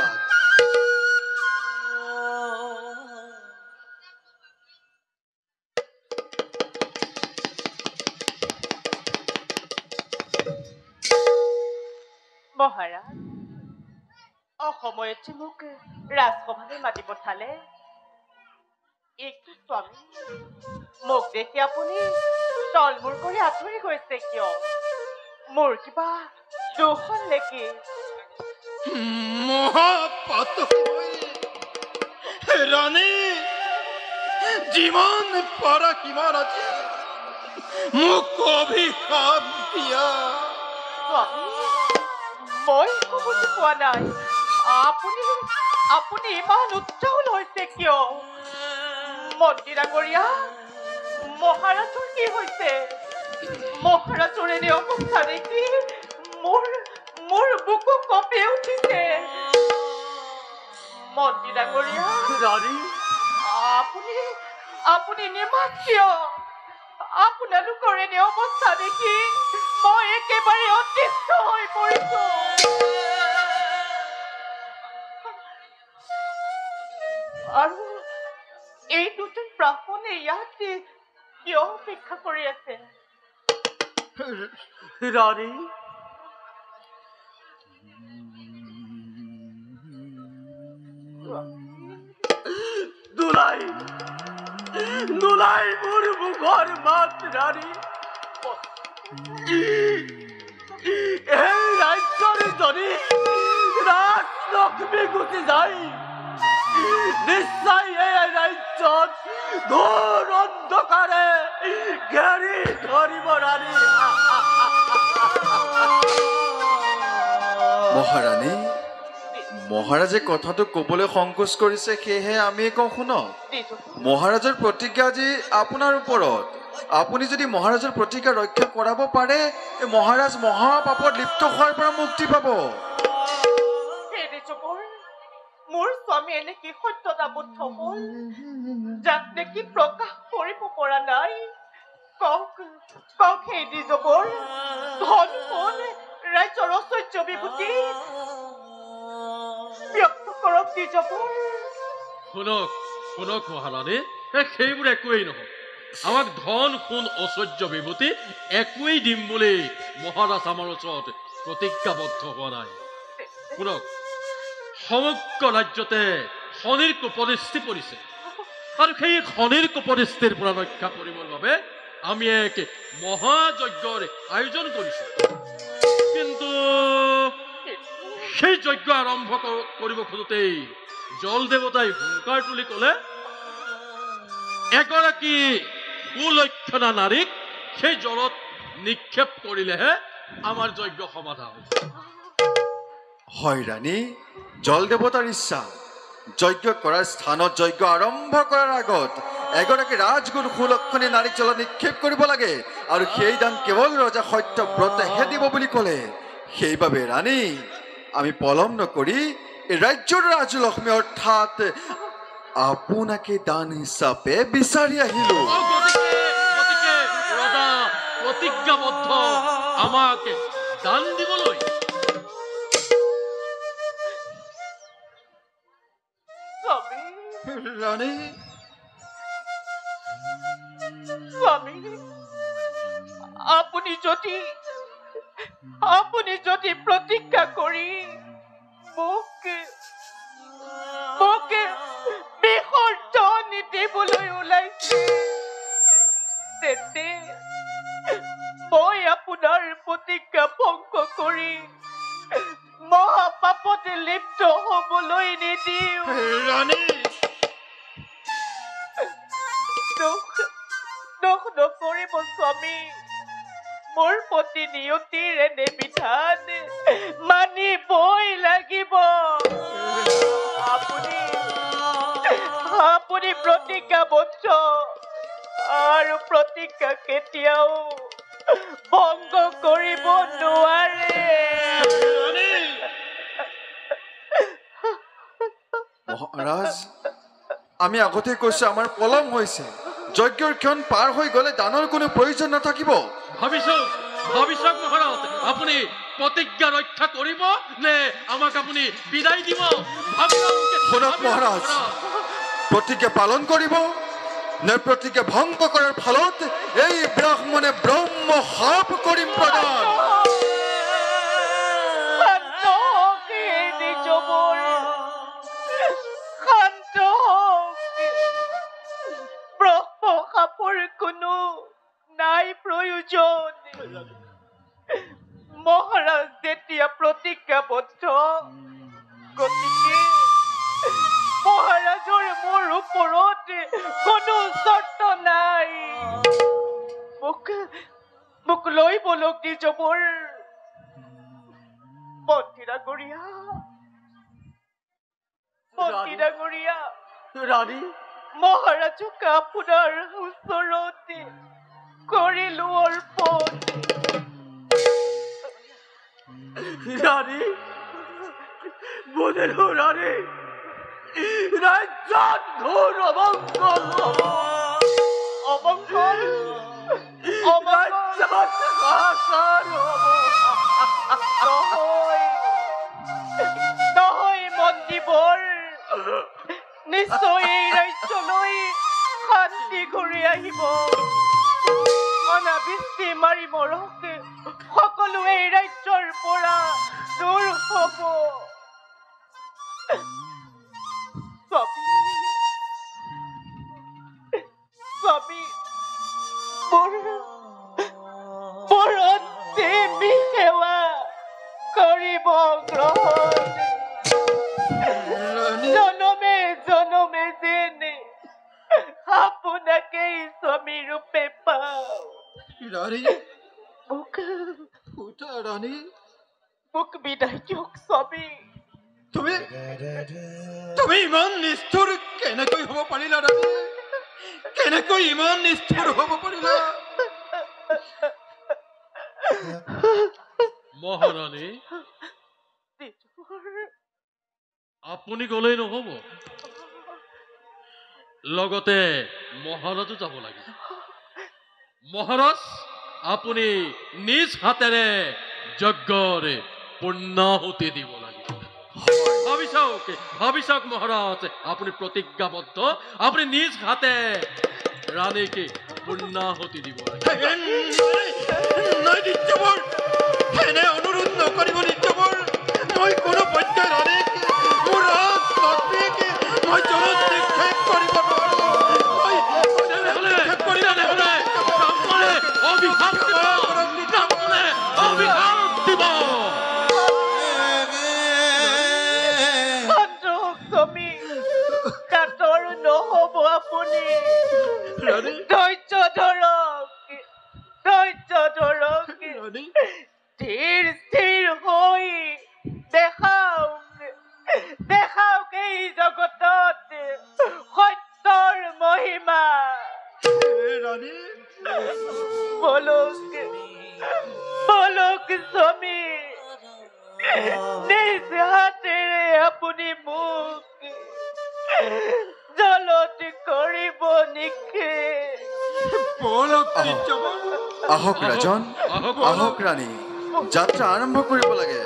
মহাৰাজ, অসময়ত মোক ৰাজসভালৈ মাতি পঠালে। এইটো স্বামী, মোক দেখি আপুনি তলমূৰ কৰি আঁতৰি গৈছে কিয়? মোৰ কিবা দোষ হ'ল নেকি? ৰাণী, যিমান পাৰা সিমান আজি মোক অভিশাপ দিয়া। মই একো বুজি পোৱা নাই। আপুনি ইমান উত্তাল হৈছে কিয়? মন্ত্ৰী ডাঙৰীয়া, মহাৰাজৰ কি হৈছে? মহাৰাজৰ এনে অৱস্থা দেখি মোৰ বুকু কঁপি উঠিছে। মন্ত্ৰী ডাঙৰীয়া, আপুনি নিমাত কিয়? আপোনালোকৰ এনে অৱস্থা দেখি মই একেবাৰে অতিষ্ঠ হৈ পৰিছো। আৰু এই দুজন ব্ৰাহ্মণে ইয়াত কিয় অপেক্ষা কৰি আছে? ৰাণী, নোলাই মোৰ মুখৰ মাত ৰাণী। এই ৰাজ্যৰ যদি ৰাজলক্ষ্মী গুচি যায়, নিশ্চয় এই ৰাজ্যত ঘোৰ অন্ধকাৰে ঘেৰি ধৰিব ৰাণী। মহাৰাণী, মহাৰাজে কথাটো ক'বলৈ সংকোচ কৰিছে, সেয়েহে আমি কওঁ শুনক। মহাৰাজৰ প্ৰতিজ্ঞা আজি আপোনাৰ ওপৰত। আপুনি যদি মহাৰাজৰ প্ৰতিজ্ঞা ৰক্ষা কৰাব পাৰে, মহাৰাজ মহাপাপত লিপ্ত হোৱাৰ পৰা মুক্তি পাব। মোৰ স্বামী এনে কি সত্যতাবদ্ধ হ'ল, যাক দেখি প্ৰকাশ কৰিব পৰা নাই? কওক সেই দ্বিজবৰ ধন সোণ ৰাজ্যৰ ঐশ্বৰ্য বিভূতি ব্যক্ত কৰক দ্বিজবৰ। শুনক মহাৰাণী, সেইবোৰ একোৱেই নহয়। আমাক ধন সোণ ঐশ্বৰ্য বিভূতি একোৱেই দিম বুলি মহাৰাজ আমাৰ ওচৰত প্ৰতিজ্ঞাবদ্ধ হোৱা নাই। শুনক, সমগ্ৰ ৰাজ্যতে শনিৰ কুপদৃষ্টি পৰিছে, আৰু সেই শনিৰ কুপদৃষ্টিৰ পৰা ৰক্ষা কৰিবৰ বাবে আমি এক মহাযজ্ঞৰ আয়োজন কৰিছো। কিন্তু সেই যজ্ঞ আৰম্ভ কৰিব খোজোতেই জল দেৱতাই হুংকাৰ তুলি ক'লে এগৰাকী সুলক্ষণা নাৰীক সেই জলত নিক্ষেপ কৰিলেহে আমাৰ যজ্ঞ সমাধা হ'ব। হয় ৰাণী, জল দেৱতাৰ ইচ্ছা যজ্ঞ কৰাৰ স্থানত যজ্ঞ আৰম্ভ কৰাৰ আগত এগৰাকী ৰাজগুৰু সুলক্ষণী নাৰীক জলত নিক্ষেপ কৰিব লাগে আৰু সেই দান কেৱল ৰজা সত্যব্ৰতেহে দিব বুলি ক'লে। সেইবাবে ৰাণী আমি পলম নকৰি এই ৰাজ্যৰ ৰাজলক্ষ্মী অৰ্থাৎ আপোনাকে দান হিচাপে বিচাৰি আহিলো। গতিকে ৰজা প্ৰতিজ্ঞাবদ্ধ আমাক দান দিবলৈ। ৰাণী স্বামী, আপুনি যদি প্ৰতিজ্ঞা কৰি মোক বিষৰ ধন দিবলৈ ওলাইছে তেন্তে মই আপোনাৰ প্ৰতিজ্ঞা ভংগ কৰি মহাপাপতে লিপ্ত হ'বলৈ নিদিওঁ। ৰাণী দোষ নকৰিব স্বামী, মোৰ প্ৰতি নিয়তিৰ এনে বিধান মানিবই লাগিব। আপুনি প্ৰতিজ্ঞাবদ্ধ আৰু প্ৰতিজ্ঞা কেতিয়াও ভংগ কৰিব নোৱাৰে। মহাৰাজ, আমি আগতে কৈছো আমাৰ পলম হৈছে। যজ্ঞৰ ক্ষণ পাৰ হৈ গ'লে দানৰ কোনো প্ৰয়োজন নাথাকিব। ভাবিছক মহাৰাজ, আপুনি প্ৰতিজ্ঞা ৰক্ষা কৰিব নে আমাক আপুনি বিদায় দিব? শুনক মহাৰাজ, প্ৰতিজ্ঞা পালন কৰিব নে প্ৰতিজ্ঞা ভংগ কৰাৰ ফলত এই ব্ৰাহ্মণে ব্ৰহ্ম শাপ কৰিম প্ৰদান। কোনো নাই প্ৰয়োজন। মহাৰাজ যেতিয়া প্ৰতিজ্ঞাবদ্ধ, গতিকে মহাৰাজৰ মোৰ ওপৰত কোনো চৰ্ত নাই। মোক লৈ বলক নিজবৰ মন্ত্ৰী ডাঙৰীয়া। ৰাণী, মহাৰাজক আপোনাৰ ওচৰতে কৰিলো অৰ্পণ। ৰাণী, বোলেৰো ৰাণী, ৰাজ্যত ঘোৰ অমংগল হ'ব। অমংগল ৰাজ্যত হাহাকাৰ হ'ব। নহয় মন্ত্ৰীবৰ, নিশ্চয় এই ৰাজ্যলৈ শান্তি ঘূৰি আহিব। অনাবৃষ্টি মাৰি মৰক সকলো এই ৰাজ্যৰ পৰা দূৰ হ'ব। স্বামী, মোৰ অন্তিম সেৱা কৰিব গ্ৰহণ। জনমে জনমে যেনে আপোনাকে স্বামী ৰূপে পাওঁ। মোক বিদায় দিয়ক স্বামী। তুমি ইমান নিষ্ঠুৰ কেনেকৈ হ'ব পাৰিলা ৰাণী? কেনেকৈ ইমান নিষ্ঠুৰ হ'ব পাৰিলা? মহাৰাণী, আপুনি গলেই নহব, লগতে মহাৰাজো যাব লাগিব। মহাৰাজ, আপুনি নিজ হাতেৰে যজ্ঞৰ পূৰ্ণাহুতি দিব লাগিব। ভাবি চাওক মহাৰাজ, আপুনি প্ৰতিজ্ঞাবদ্ধ, আপুনি নিজ হাতে ৰাণীকে পূৰ্ণাহুতি দিব লাগিব। এনে অনুৰোধ নকৰিব নিত্যবৰ। মই কোনো পৰ্যায় ৰাণীক মোৰ ৰাজলক্ষ্মীক মই জলত নিক্ষেপ কৰিব নোৱাৰো। অভিশাপ দিব। নিজ হাতেৰে আপুনি মোক জলতি কৰিব নেকি? আহক ৰাজন, আহক ৰাণী, যাত্ৰা আৰম্ভ কৰিব লাগে।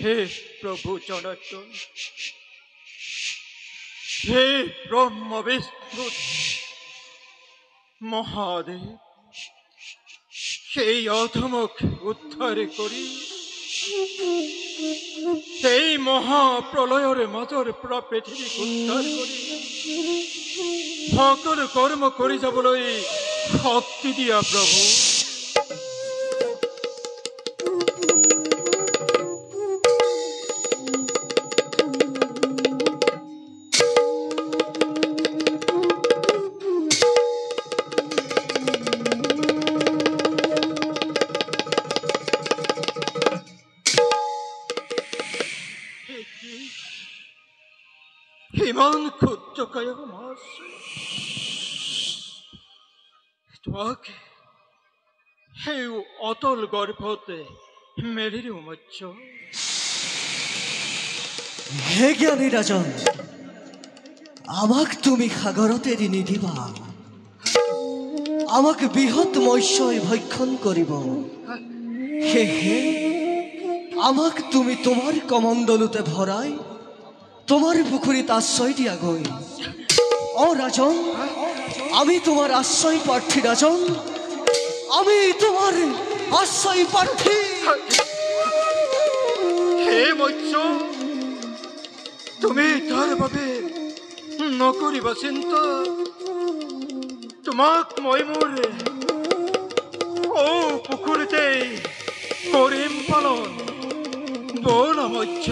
হে প্ৰভু জনাৰ্দন, হে ব্ৰহ্ম বিষ্ণু, মহাদেৱ সেই অধমক উদ্ধাৰ কৰি সেই মহাপ্ৰলয়ৰ মাজৰ পৰা পৃথিৱীক উদ্ধাৰ কৰি সকলো কৰ্ম কৰি যাবলৈ শক্তি দিয়া প্ৰভু। ইমান ক্ষুদ্ৰকায় মাছ তোমাক সেই অতল গৰ্ভতে মেলি দিওঁ মৎস্য। হে জ্ঞানী ৰাজন, আমাক তুমি সাগৰত এৰি নিদিবা, আমাক বৃহৎ মৎস্যই ভক্ষণ কৰিব। সেয়েহে আমাক তুমি তোমাৰ কমণ্ডলতে ভৰাই তোমার পুকুরিত আশ্রয় দিয়া গই। ও রাজন, আমি তোমার আশ্রয় প্রার্থী রাজন, আমি তোমার আশ্রয় প্রার্থী। হে মৎস্য, তুমি তার বাবে নকৰিবা চিন্তা। তোমাক মই মোৰ পুখুৰীতে কৰিম পালন। বল মৎস্য।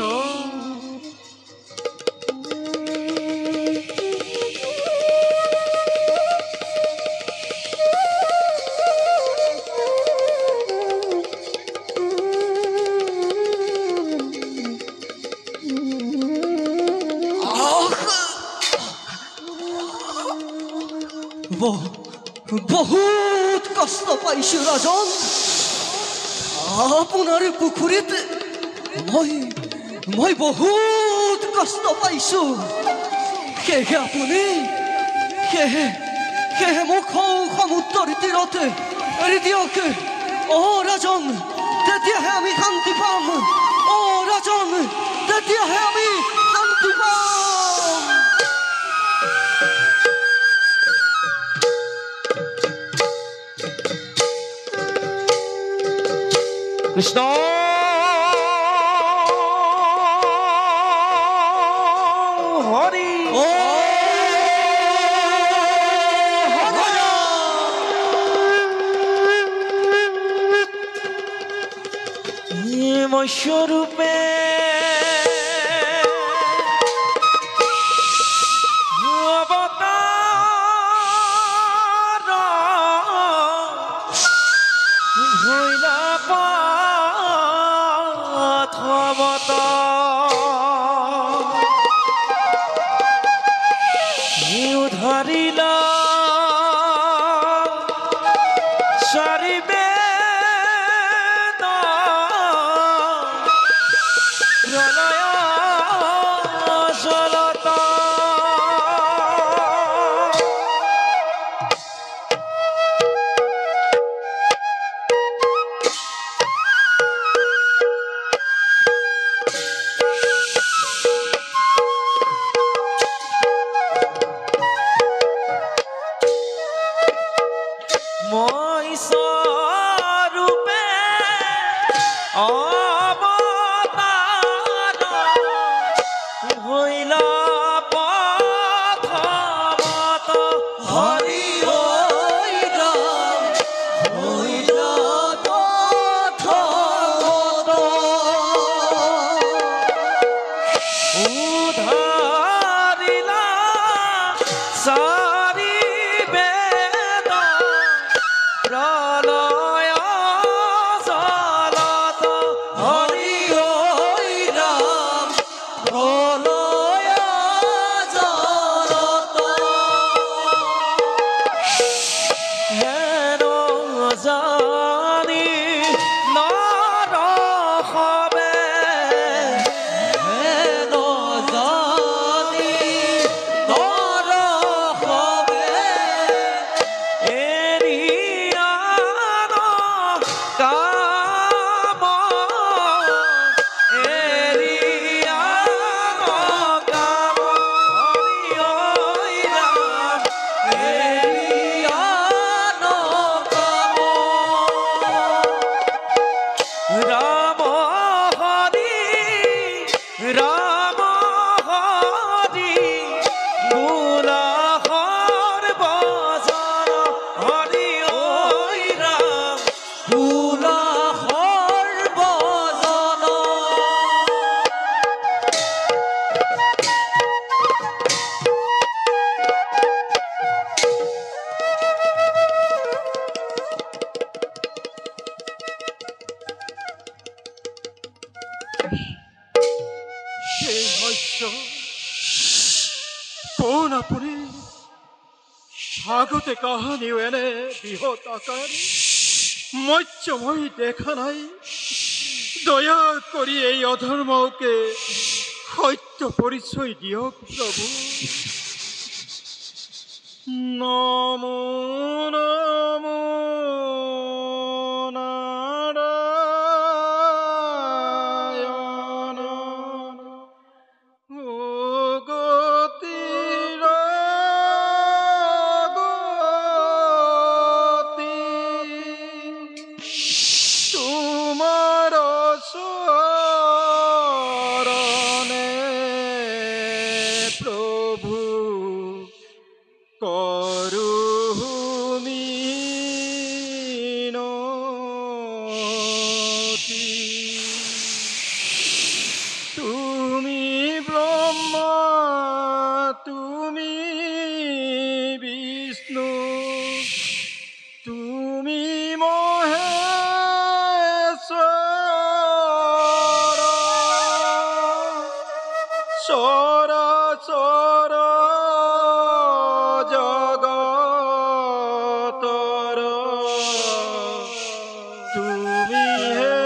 বহুত কষ্ট পাইছো ৰাজন, আপোনাৰ পুখুৰীত মই বহুত কষ্ট পাইছো। সেয়েহে আপুনি সেয়েহে মোক সমুদ্ৰৰ তীৰতে এৰি দিয়ক। অ ৰাজন, তেতিয়াহে আমি শান্তি পাম। অ ৰাজন, তেতিয়াহে আমি শান্তি পাম। কৃষ্ণ হৰি মৎস্যৰূপে ধৰিলা চাৰিবে জলতা মৎস্যৰূপে অৱতাৰ হৈলা পথৱত হৰি হৈলা পথৱত উদ্ধাৰিলা চাৰি বেদ প্ৰলয় জলত হৰি ৰাম প্ৰলয় জলত হেৰ জানি নৰসবে হেৰ জানি নৰসবে এৰিয়ান কাম এৰিয়ান কাম হৰি ৰাম এৰিয়ান আপুনি আগতে কাহানিও এনে বৃহৎ আকাৰ মৎস্যময় দেখা নাই। দয়া কৰি এই অধৰ্মকে সত্য পৰিচয় দিয়ক প্ৰভু। নমো নমো নাৰায়ণ ও গতিৰ গতি তোমাৰ চৰণে প্ৰভু কৰো মিনতি। তুমি ব্ৰহ্মা তুমি বিষ্ণু তুমি মহেশ্বৰ চৰাচৰ জগতৰ তুমি হে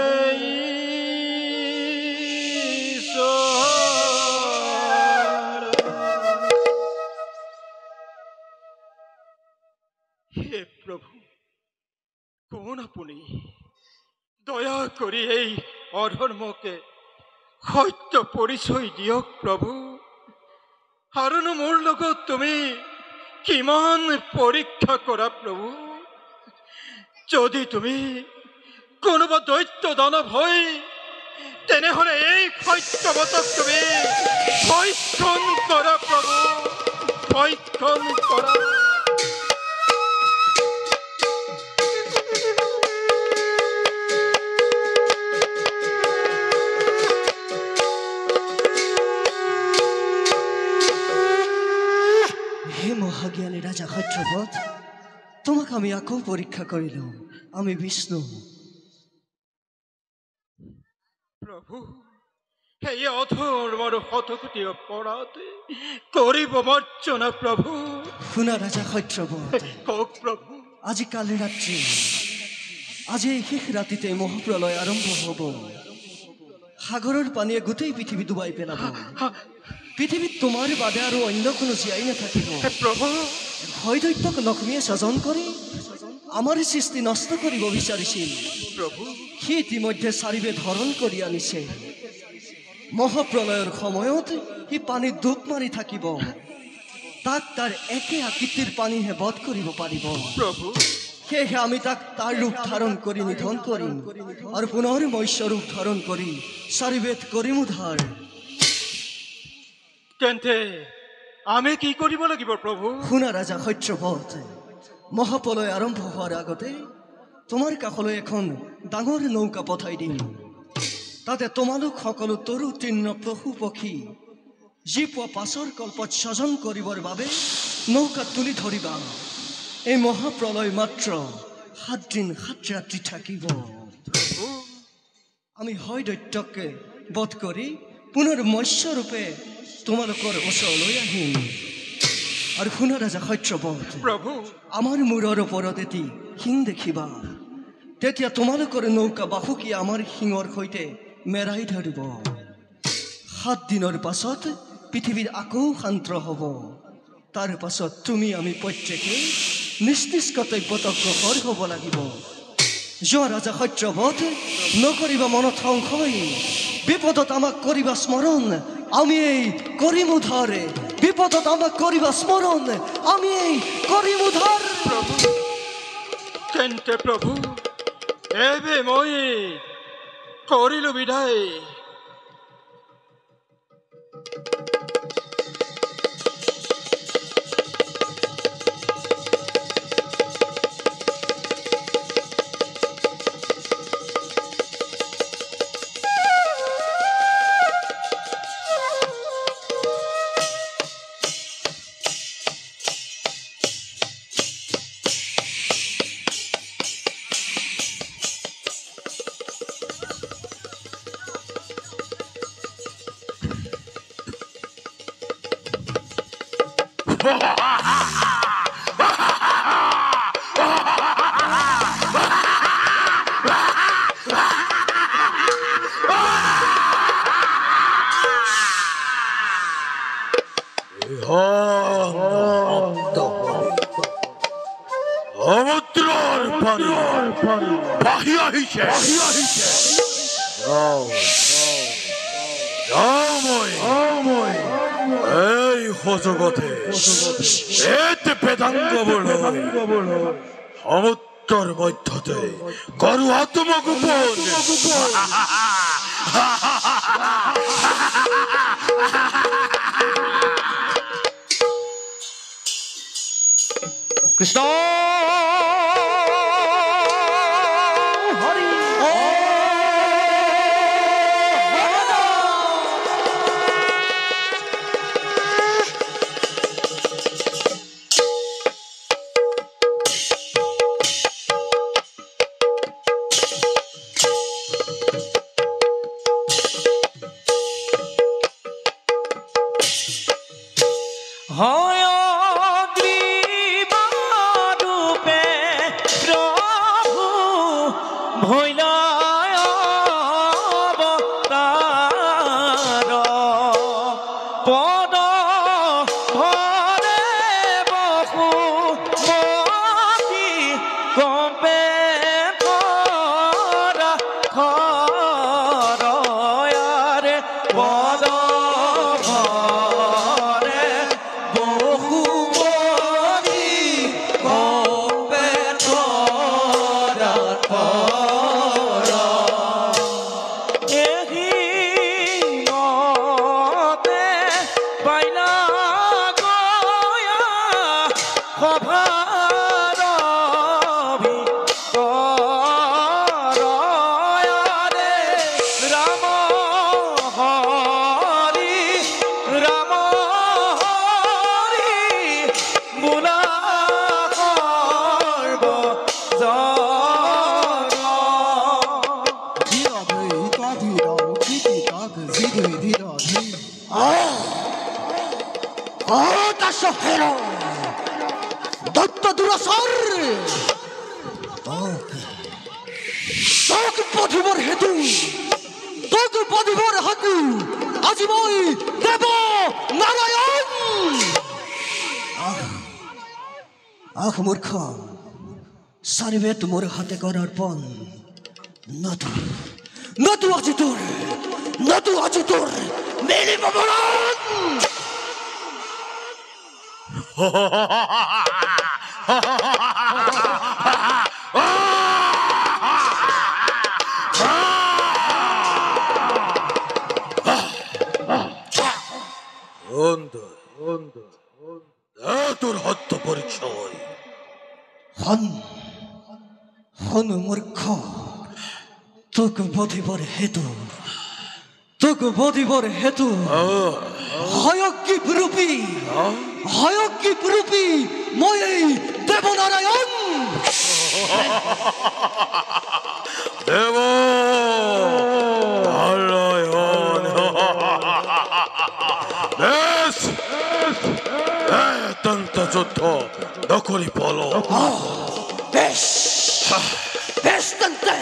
ঈশ্বৰ। হে প্ৰভু, কোন আপুনি? দয়া কৰি এই অধৰ্মকে সত্য পৰিচয় দিয়ক প্ৰভু। আৰুনো মোৰ লগত তুমি কিমান পৰীক্ষা কৰা প্ৰভু। যদি তুমি কোনোবা দৈত্য দানৱ হয় তেনেহলে এই সত্যবতক তুমি ভক্ষণ কৰা প্ৰভু, ভক্ষণ কৰা। হে মহাজ্ঞানী ৰাজা সত্যবত, তোমাক আমি আকৌ পৰীক্ষা কৰিলো। আমি বিষ্ণু। প্ৰভু, এই অধৰ্মৰ শতকোটি অপৰাধ কৰিব মৰ্জনা প্ৰভু। শুনা ৰাজা সত্যবত, কওক প্ৰভু। আজি কালি ৰাত্ৰি, আজি এই শেষ ৰাতিতে মহাপ্ৰলয় আৰম্ভ হ'ব। সাগৰৰ পানীয়ে গোটেই পৃথিৱী ডুবাই পেলাব। পৃথিৱীত তোমাৰ বাদে আৰু অন্য কোনো জীয়াই নাথাকিব। প্ৰভু, ভয় দৈত্যক লক্ষ্মীয়ে স্বজন কৰি আমাৰ সৃষ্টি নষ্ট কৰিব বিচাৰিছিল। প্ৰভু, সি ইতিমধ্যে চাৰিবে ধৰণ কৰি আনিছে। মহাপ্ৰলয়ৰ সময়ত সি পানীত ডুব মাৰি থাকিব। তাক তাৰ একে আকৃতিৰ পানীহে বধ কৰিব পাৰিব। প্ৰভু, সেয়েহে আমি তাক তাৰ ৰূপ ধাৰণ কৰি নিধন কৰিম আৰু পুনৰ মৎস্য ৰূপ ধাৰণ কৰি চাৰিবেদ কৰিম উদ্ধাৰ। তেন্তে আমি কি কৰিব লাগিব প্ৰভু? শুনা ৰাজা সত্যবত, মহাপ্ৰলয় আৰম্ভ হোৱাৰ আগতে তোমাৰ কাষলৈ এখন ডাঙৰ নৌকা পঠাই দিম। তাতে তোমালোক সকলো তৰু তৃণ পশু পক্ষী যি পোৱা পাছৰ কল্পত স্বজন কৰিবৰ বাবে নৌকাত তুলি ধৰিবা। এই মহাপ্ৰলয় মাত্ৰ 7 দিন 7 ৰাত্ৰি থাকিব। আমি হয় দৈত্যকে বধ কৰি পুনৰ মৎস্য ৰূপে তোমালোকৰ ওচৰলৈ আহিম। আৰু শুনা ৰাজা সত্যবত, প্ৰভু, আমাৰ মূৰৰ ওপৰত এটি শিং দেখিবা। তেতিয়া তোমালোকৰ নৌকা বাসুকি আমাৰ শিঙৰ সৈতে মেৰাই ধৰিব। 7 দিনৰ পাছত পৃথিৱীৰ আকৌ শান্ত হ'ব। তাৰ পাছত তুমি আমি প্ৰত্যেকে নিজ নিজ কৰ্তব্যত অগ্ৰসৰ হ'ব লাগিব। যোৱা ৰাজা সত্যবত, নকৰিবা মনত সংশয়। বিপদত আমাক কৰিবা স্মৰণ, আমি এই কৰিম উদ্ধাৰ। বিপদত আমাক কৰিবা স্মৰণ, আমি এই কৰিম উদ্ধাৰ। প্ৰভু, তেন্তে প্ৰভু এবে মই কৰিলো বিদায়। সমুদ্ৰৰ পানী বাঢ়ি আহিছে মই এই সুযোগতে বেদাংগবোৰ সমুদ্ৰৰ মধ্যতে কৰো আত্মগোপন কৃষ্ণ মূৰ্খ চাৰিবে তোমাৰ হাতে কৰা অৰ্পণ নতু আজি তোৰ মেলিব মৰণ তোৰ হত্য পৰিচয় হন মূৰ্খ তোক বধিবৰ হেতু হয়গ্ৰীৱ ৰূপী মই এই দেৱনাৰায়ণ যুদ্ধ নকৰি পল বেশ তেন্তে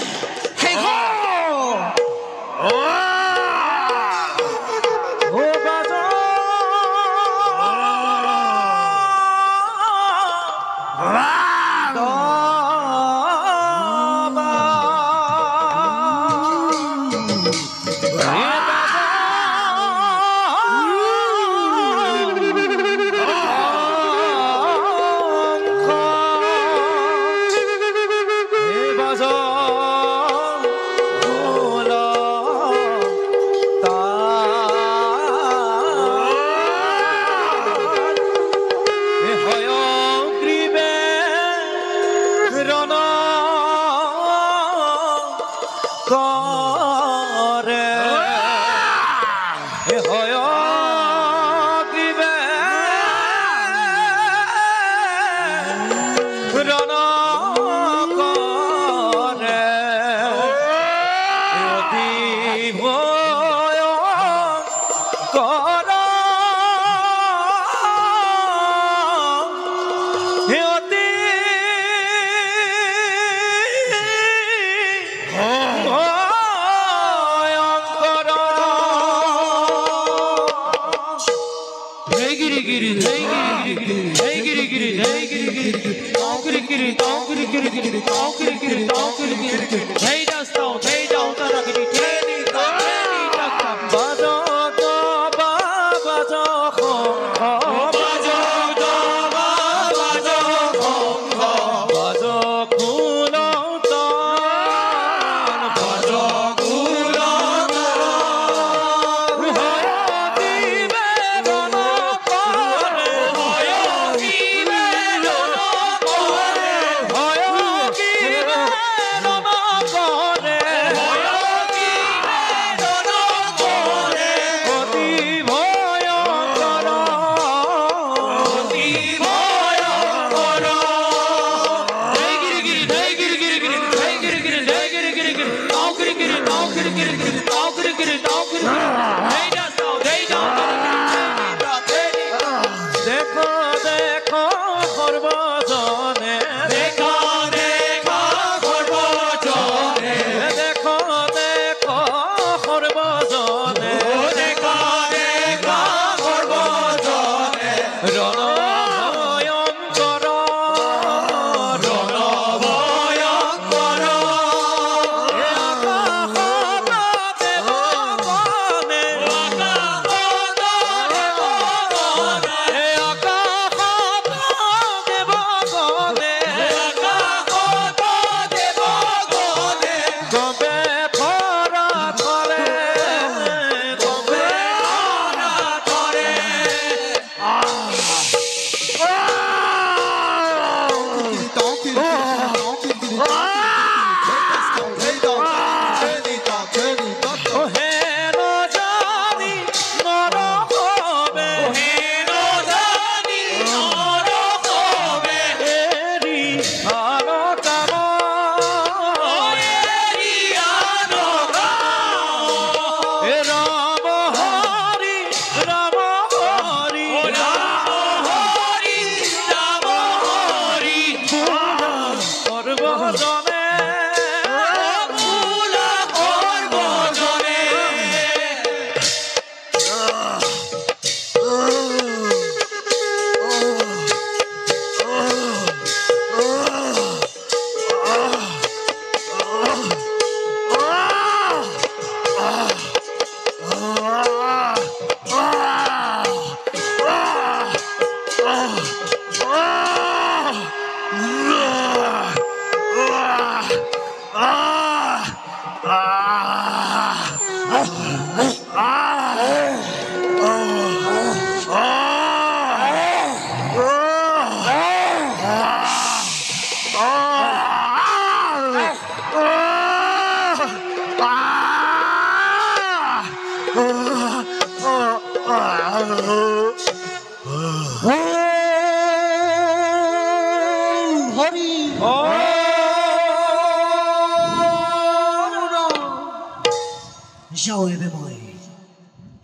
যাও এবে মই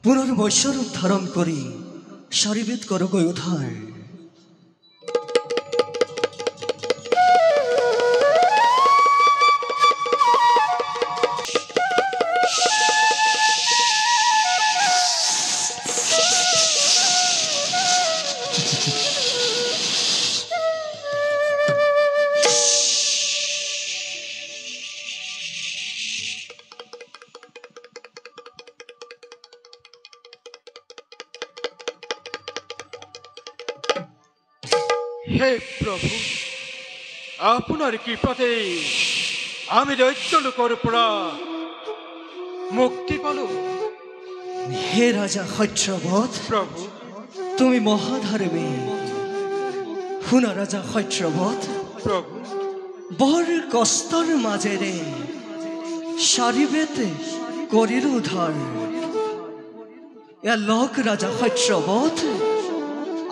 পুনর্বৈ স্বরূপ ধারণ করি শরীবেদ করো গৈ উদ্ধার। হে প্রভু, আপনার কৃপাতে আমি দৈত্য লোকের পৰা মুক্তি পালো। হে ৰাজা হৈত্ৰবধ, প্ৰভু তুমি মহাধৰ্মী। শুনা ৰাজা হৈত্ৰবধ, প্ৰভু বৰ কষ্টৰ মাজেৰে শাৰীবেতে কৰিলো উদ্ধাৰ। লওক ৰাজা হৈত্ৰবধ,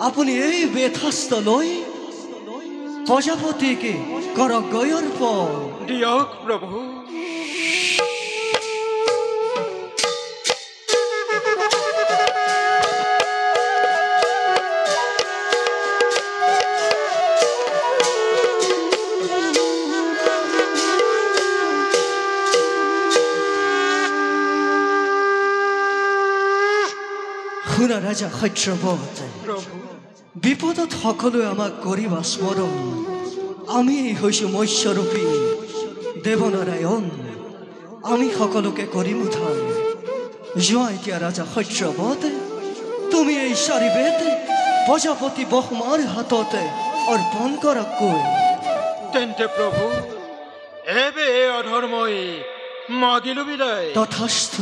আপুনি এই বেথাস্ত লৈ প্ৰজাপতিকে কৰক গৈ অৰ্পণ। দিয়ক প্ৰভু। শুনা ৰাজা হৈত্ৰবধ, বিপদত সকলোৱে আমাক কৰিবা স্মৰণ। আমি হৈছোঁ মৎস্যৰূপী দেৱনাৰায়ণ। আমি সকলোকে কৰিম উদ্ধাৰ। যোৱা এতিয়া ৰাজা সত্যবত, তুমি এই চাৰিবেদ প্ৰজাপতি ব্ৰহ্মাৰ হাততে অৰ্পণ কৰাকৈ। তেন্তে প্ৰভু এবে এই অধৰ্মই মাগিলো বিদায়। তথাস্থ